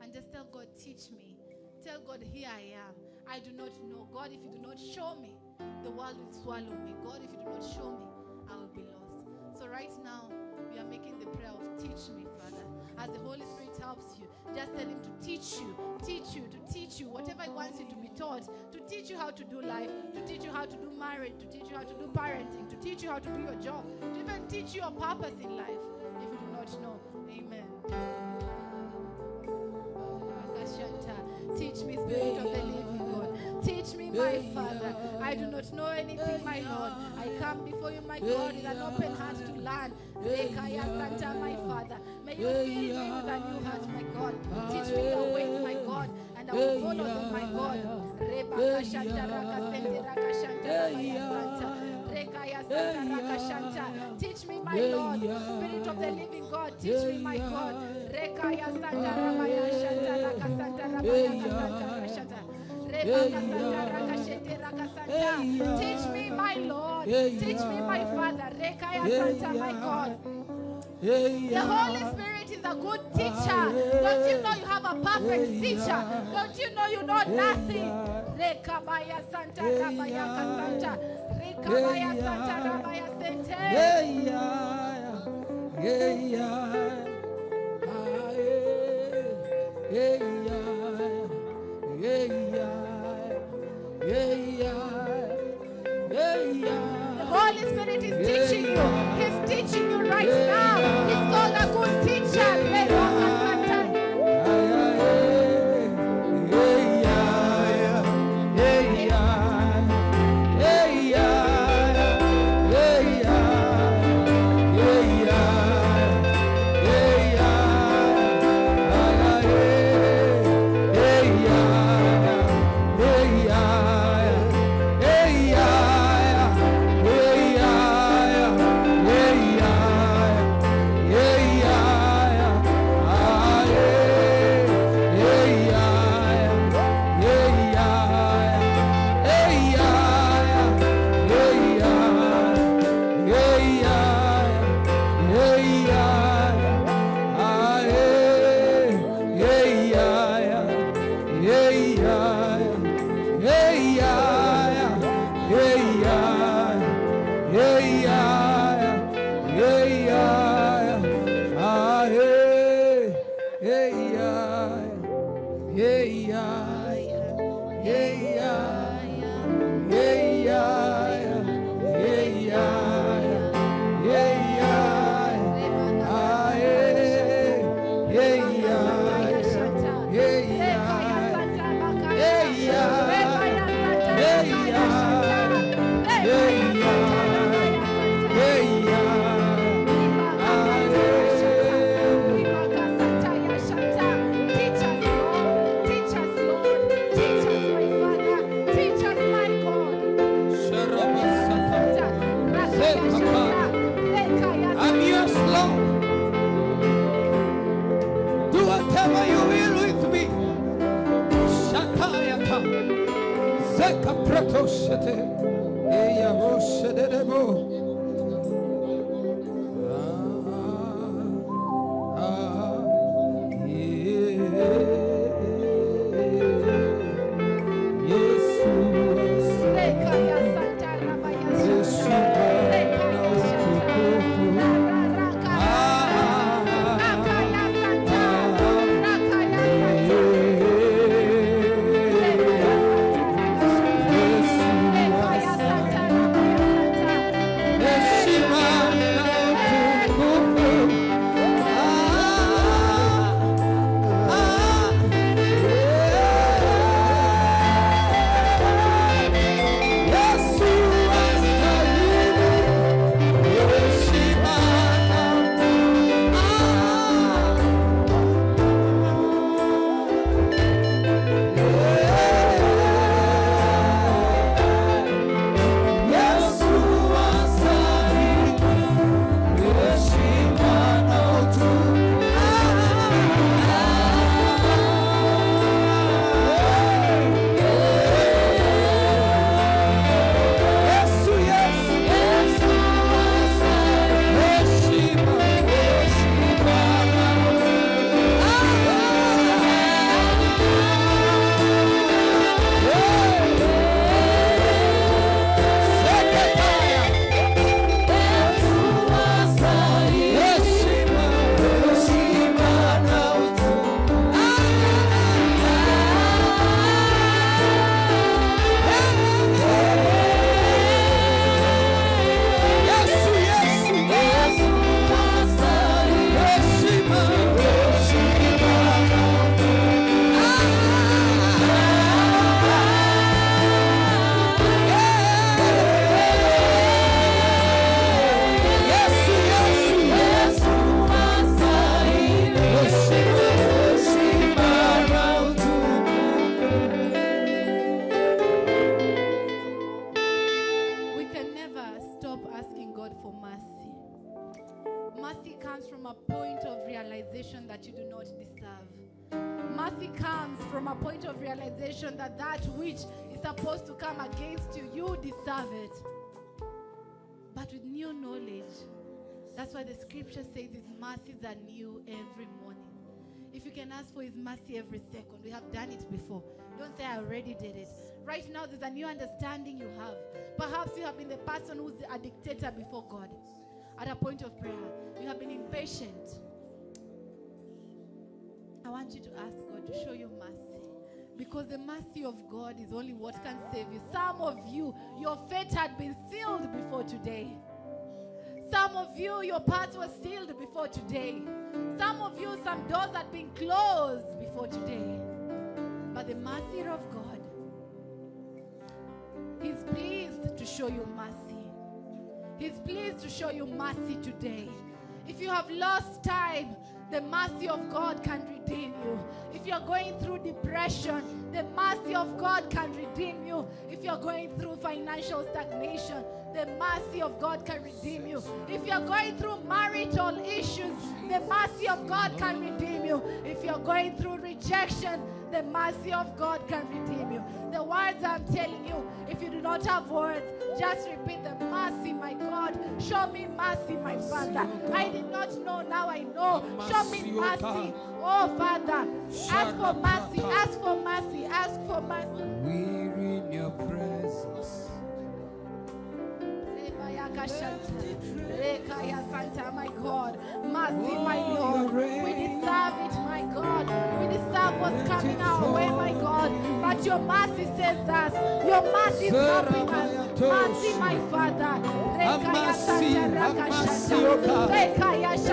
and just tell God, teach me. Tell God, here I am. I do not know. God, if you do not show me, the world will swallow me. God, if you do not show me, I will be lost. So right now, we are making the prayer of teach me, Father. As the Holy Spirit helps you, just tell him to teach you, to teach you, whatever he wants you to be taught, to teach you how to do life, to teach you how to do marriage, to teach you how to do parenting, to teach you how to do your job, to even teach you your purpose in life, if you do not know. Amen. Teach me, Spirit of the living God. Teach me, my Father. I do not know anything, my Lord. I come before you, my God, with an open heart to learn. My Father. May you fill me with a new heart, my God. Teach me your ways, my God, and I will follow them, my God. Teach me, my Lord. Spirit of the living God. Teach me, my God. Teach me, my Lord. Teach me, my Father. My God. The Holy Spirit is a good teacher. Don't you know you have a perfect teacher? Don't you know you know nothing? Rekabaya Santa Rabaya Santa. Rekabaya Santa Rabaya The Holy Spirit is teaching you. He's teaching you right now. He's called a good teacher. Zeka pratoshete. Eya roshedebo. That you do not deserve. Mercy comes from a point of realization that that which is supposed to come against you, you deserve it. But with new knowledge, that's why the scripture says his mercies are new every morning. If you can ask for his mercy every second, we have done it before. Don't say I already did it. Right now there's a new understanding you have. Perhaps you have been the person who's a dictator before God. At a point of prayer, you have been impatient. I want you to ask God to show you mercy, because the mercy of God is only what can save you. Some of you, your fate had been sealed before today. Some of you, your path was sealed before today. Some of you, some doors had been closed before today. But the mercy of God, he's pleased to show you mercy. He's pleased to show you mercy today. If you have lost time, the mercy of God can redeem you. If you're going through depression, the mercy of God can redeem you. If you're going through financial stagnation, the mercy of God can redeem you. If you're going through marital issues, the mercy of God can redeem you. If you're going through rejection, the mercy of God can redeem you. The words I'm telling you, if you do not have words, just repeat the mercy, my God. Show me mercy, my Father. I did not know, now I know. Show me mercy. Oh, Father, ask for mercy, ask for mercy, ask for mercy. We're in your presence. My God, mercy, my Lord. We deserve it, my God. We deserve what's coming our way, my God. But your mercy says us. Your mercy is helping us. Mercy, my Father.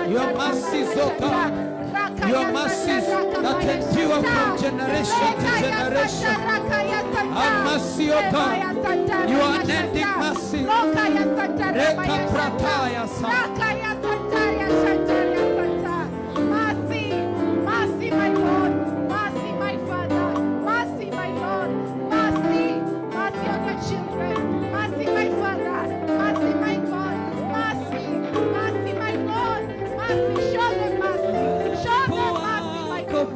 Your mercy, Zoka. Your mercies that endure from generation to generation. Have mercy, O God. You are unending mercy. Reka prataya sa. Mercy, mercy, my Lord. Mercy, my Father. Mercy, my Lord. Mercy, mercy on your children. Mercy, my Father. Mercy, my God. Mercy, mercy, my Lord. Mercy, show them mercy. Show them mercy, my God.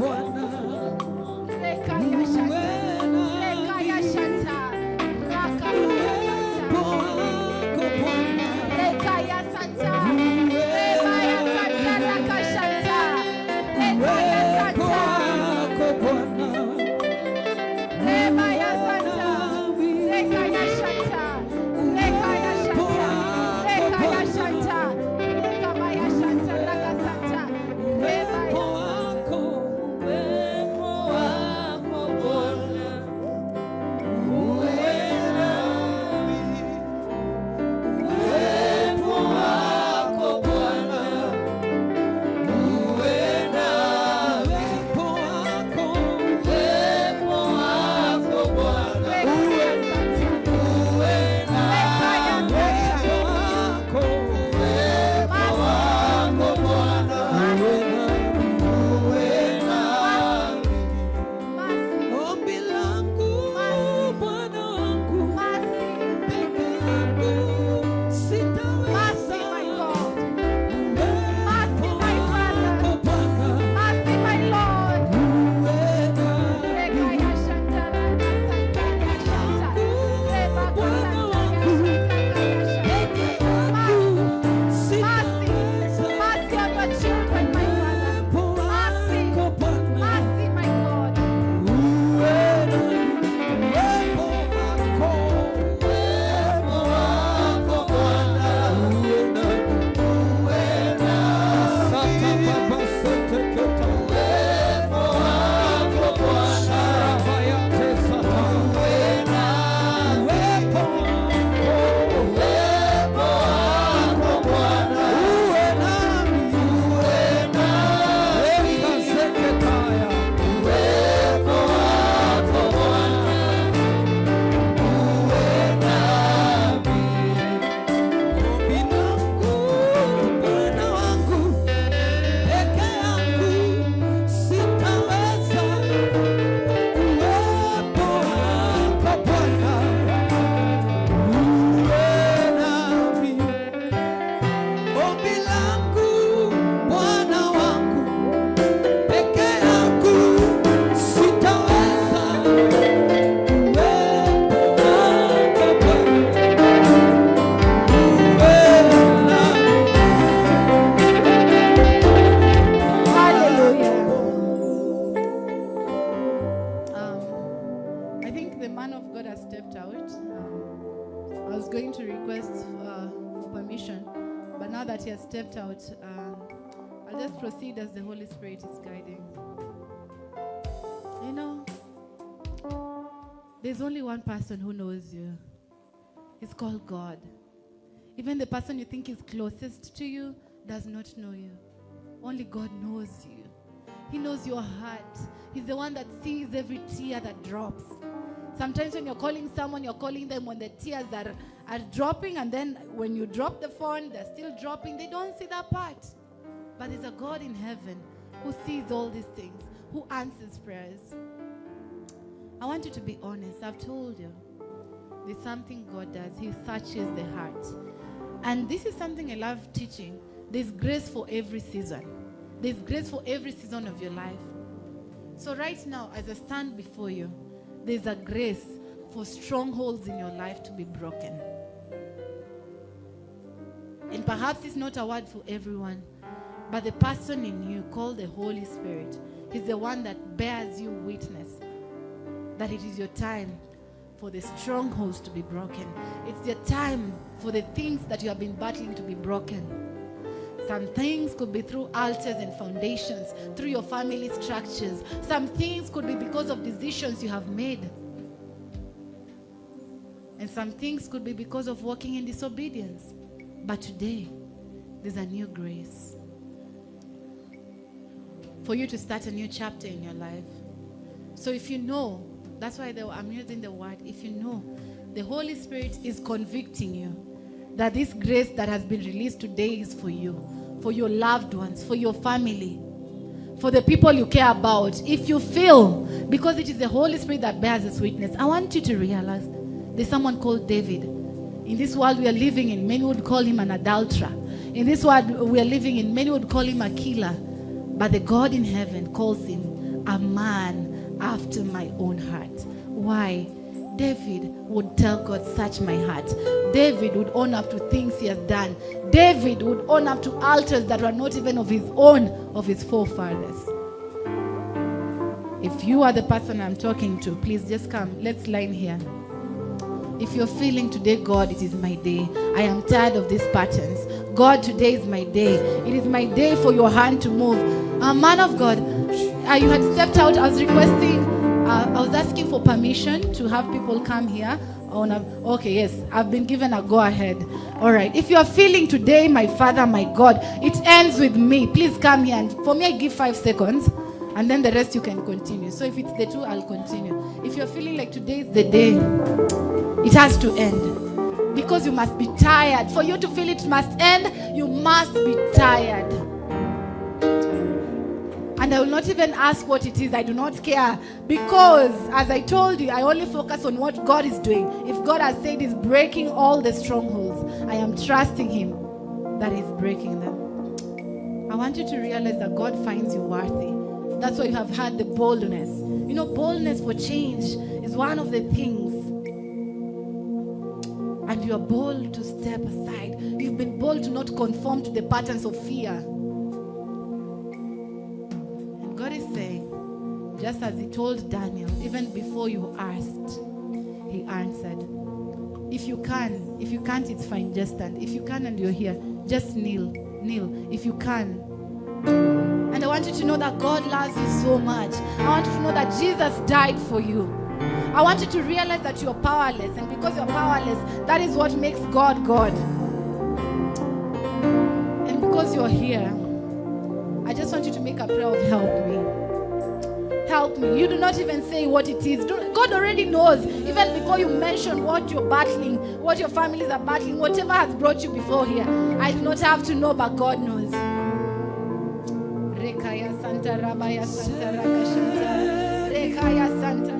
Rekaya shanta. stepped out. I'll just proceed as the Holy Spirit is guiding. You know, there's only one person who knows you. It's called God. Even the person you think is closest to you does not know you. Only God knows you. He knows your heart. He's the one that sees every tear that drops. Sometimes when you're calling someone, you're calling them when the tears are dropping, and then when you drop the phone, they're still dropping. They don't see that part. But there's a God in heaven who sees all these things, who answers prayers. I want you to be honest. I've told you, there's something God does. He searches the heart. And this is something I love teaching. There's grace for every season. There's grace for every season of your life. So right now, as I stand before you, there's a grace for strongholds in your life to be broken. And perhaps it's not a word for everyone, but the person in you called the Holy Spirit is the one that bears you witness that it is your time for the strongholds to be broken. It's your time for the things that you have been battling to be broken. Some things could be through altars and foundations, through your family structures. Some things could be because of decisions you have made. And some things could be because of walking in disobedience. But today, there's a new grace for you to start a new chapter in your life. So if you know, that's why I'm using the word, if you know, the Holy Spirit is convicting you that this grace that has been released today is for you, for your loved ones, for your family, for the people you care about. If you feel, because it is the Holy Spirit that bears this witness, I want you to realize there's someone called David. In this world we are living in, many would call him an adulterer. In this world we are living in, many would call him a killer. But the God in heaven calls him a man after my own heart. Why? David would tell God, search my heart. David would own up to things he has done. David would own up to altars that were not even of his own, of his forefathers. If you are the person I'm talking to, please just come. Let's line here. If you're feeling today, God, it is my day. I am tired of these patterns. God, today is my day. It is my day for your hand to move. Man of God, you had stepped out. I was requesting, I was asking for permission to have people come here. Okay, yes, I've been given a go-ahead. All right. If you are feeling today, my Father, my God, it ends with me. Please come here. And for me, I give 5 seconds. And then the rest you can continue. So if it's the 2, I'll continue. If you're feeling like today is the day, it has to end. Because you must be tired. For you to feel it must end, you must be tired. And I will not even ask what it is. I do not care. Because, as I told you, I only focus on what God is doing. If God has said He's breaking all the strongholds, I am trusting Him that He's breaking them. I want you to realize that God finds you worthy. That's why you have had the boldness. You know, boldness for change is one of the things. And you are bold to step aside. You've been bold to not conform to the patterns of fear. And God is saying, just as He told Daniel, even before you asked, He answered. If you can, if you can't, it's fine, just stand. If you can and you're here, just kneel. If you can. And I want you to know that God loves you so much. I want you to know that Jesus died for you. I want you to realize that you're powerless. And because you're powerless, that is what makes God God. And because you're here, I just want you to make a prayer of help me. Help me. You do not even say what it is. God already knows. Even before you mention what you're battling, what your families are battling, whatever has brought you before here, I do not have to know, but God knows. Rekaya Santa Rabaya Santa Rakashanta Rekaya Santa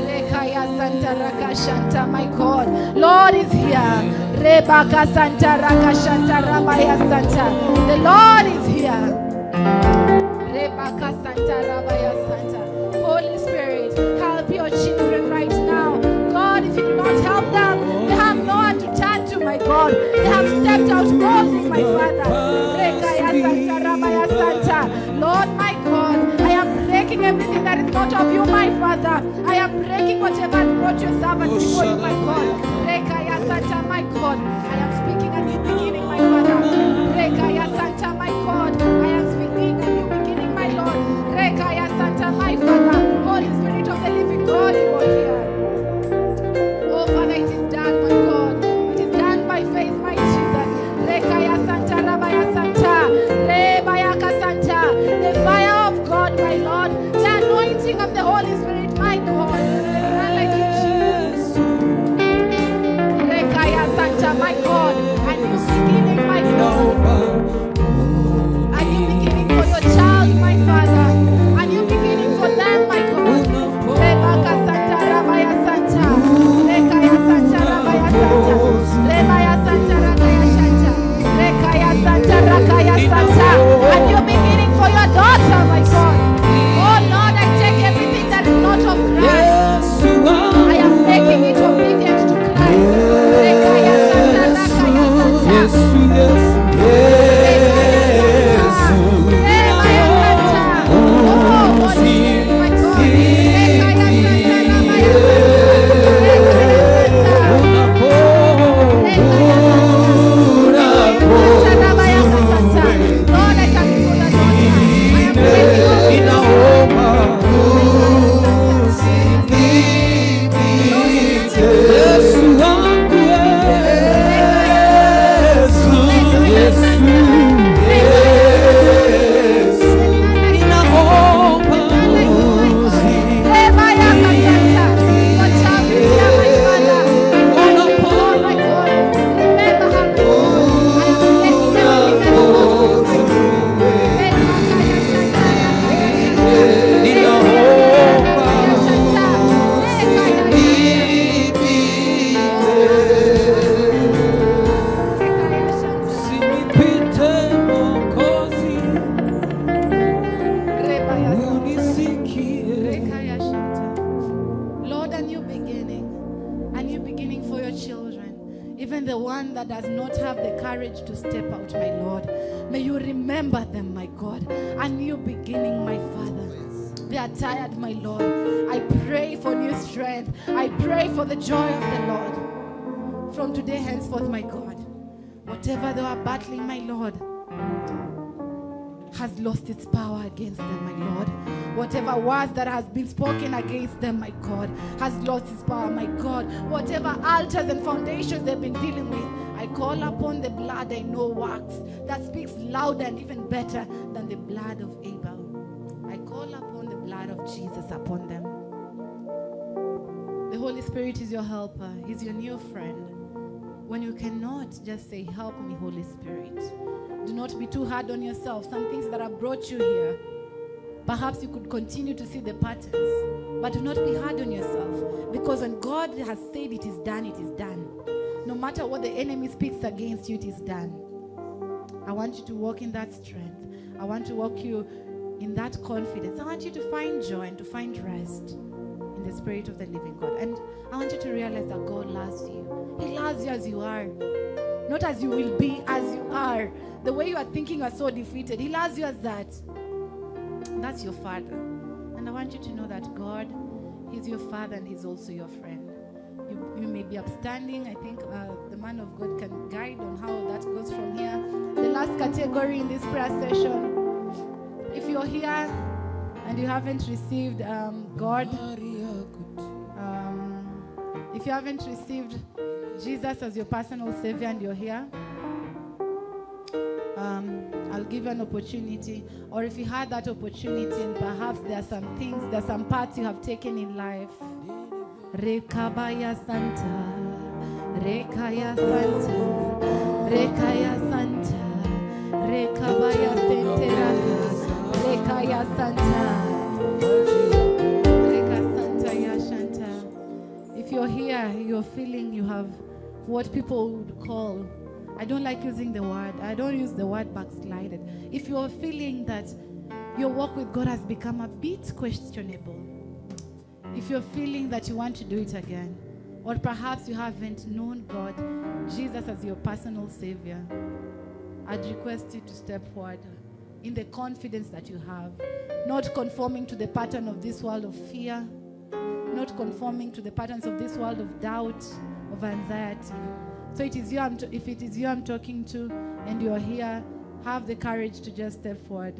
Rekaya Santa Rakashanta. My God, Lord is here. Rebaka Santa Rakashanta Rabaya Santa. The Lord is here. Rebaka Santa Rabaya Santa. Holy Spirit, help your children right now. God, if you do not help them, they have no one to turn to, my God. They have stepped out boldly, my Father. Lord, my God, I am breaking everything that is not of you, my Father. I am breaking whatever has brought your servant before you, my God. My God, I am speaking at the beginning, my Father. Rekaya Santa, my God, I am speaking and you beginning, my Lord. Rekaya Santa, my Father, Holy Spirit of the living God, you are here. Oh Father, it is done, my God. It is done by faith, my Jesus. Rekaya Santa, Rabaya Santa, Rebayaka Santa, the fire of God, my Lord, the anointing of the Holy Spirit, my God. None like you, Jesus. Rekaya Santa, my God, and you beginning, my God. And you beginning for your child, my Father. And you beginning for them, my God. Rebaka Santa, Rabaya Santa, Rekaya Santa, Rabaya Santa, Rebaya Santa, Rakaya Santa, Rekaya Santa, Rakaya Santa. And you beginning for your daughter, my God. Oh Lord, I take everything that is not of Christ. I am making it obedient to Christ. Rekaya Santa, Rakaya Santa. Whatever they are battling, my Lord, has lost its power against them, my Lord. Whatever words that has been spoken against them, my God, has lost its power, my God. Whatever altars and foundations they've been dealing with, I call upon the blood I know works, that speaks louder and even better than the blood of Abel. I call upon the blood of Jesus upon them. The Holy Spirit is your helper. He's your new friend. When you cannot, just say, help me, Holy Spirit. Do not be too hard on yourself. Some things that have brought you here, perhaps you could continue to see the patterns, but do not be hard on yourself, because when God has said it is done, it is done. No matter what the enemy speaks against you, it is done. I want you to walk in that strength. I want to walk you in that confidence. I want you to find joy and to find rest in the Spirit of the living God. And I want you to realize that God loves you. He loves you as you are, not as you will be, as you are. The way you are thinking you are so defeated. He loves you as that. That's your Father. And I want you to know that God, He's your Father and He's also your friend. You may be upstanding. I think the man of God can guide on how that goes from here. The last category in this prayer session, if you're here and you haven't received God, if you haven't received Jesus as your personal Savior and you're here, I'll give you an opportunity. Or if you had that opportunity and perhaps there are some things, there are some parts you have taken in life. Rekabaya Santa, Rekaya Santa, Rekaya Santa, Rekabaya Senteraka, Rekaya Santa, Reka Santa Yashanta. If you're here, you're feeling you have what people would call, I don't like using the word, I don't use the word backslided. If you're feeling that your walk with God has become a bit questionable, if you're feeling that you want to do it again, or perhaps you haven't known God, Jesus as your personal Savior, I'd request you to step forward in the confidence that you have, not conforming to the pattern of this world of fear, not conforming to the patterns of this world of doubt, of anxiety. So it is you if it is you I'm talking to, and you're here, have the courage to just step forward.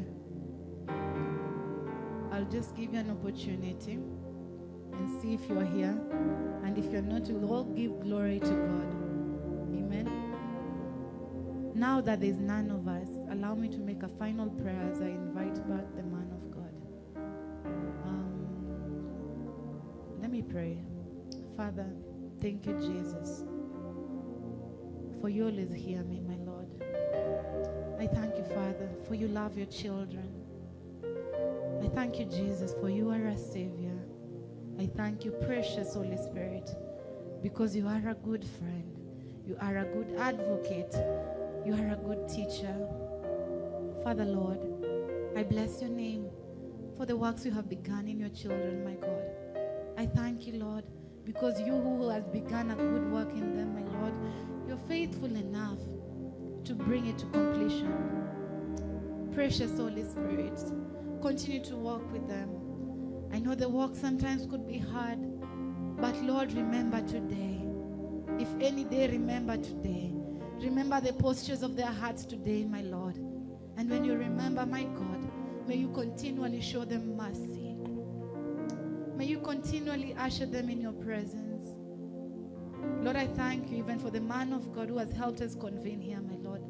I'll just give you an opportunity and see if you're here. And if you're not, we'll all give glory to God. Amen. Now that there's none of us, allow me to make a final prayer as I invite back the man of God. Let me pray. Father, thank you, Jesus, for you always hear me, my Lord. I thank you, Father, for you love your children. I thank you, Jesus, for you are a Savior. I thank you, precious Holy Spirit, because you are a good friend. You are a good advocate. You are a good teacher. Father, Lord, I bless your name for the works you have begun in your children, my God. I thank you, Lord, because you who has begun a good work in them, my Lord, you're faithful enough to bring it to completion. Precious Holy Spirit, continue to walk with them. I know the walk sometimes could be hard, but Lord, remember today. If any day, remember today. Remember the postures of their hearts today, my Lord. And when you remember, my God, may you continually show them mercy. May you continually usher them in your presence. Lord, I thank you even for the man of God who has helped us convene here, my Lord.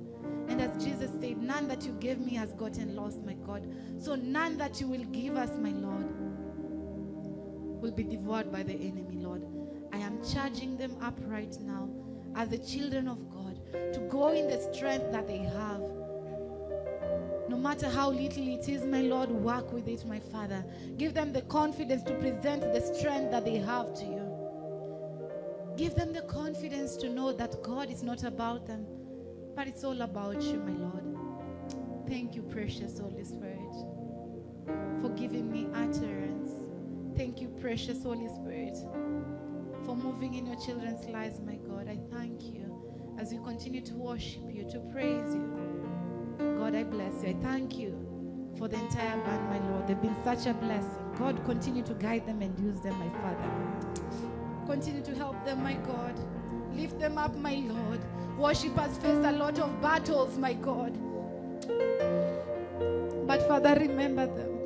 And as Jesus said, none that you gave me has gotten lost, my God. So none that you will give us, my Lord, will be devoured by the enemy, Lord. I am charging them up right now as the children of God to go in the strength that they have. No matter how little it is, my Lord, work with it, my Father. Give them the confidence to present the strength that they have to you. Give them the confidence to know that God is not about them, but it's all about you, my Lord. Thank you, precious Holy Spirit, for giving me utterance. Thank you, precious Holy Spirit, for moving in your children's lives, my God. I thank you as we continue to worship you, to praise you. God, I bless you. I thank you for the entire band, my Lord. They've been such a blessing. God, continue to guide them and use them, my Father. Continue to help them, my God. Lift them up, my Lord. Worshippers face a lot of battles, my God. But Father, remember them.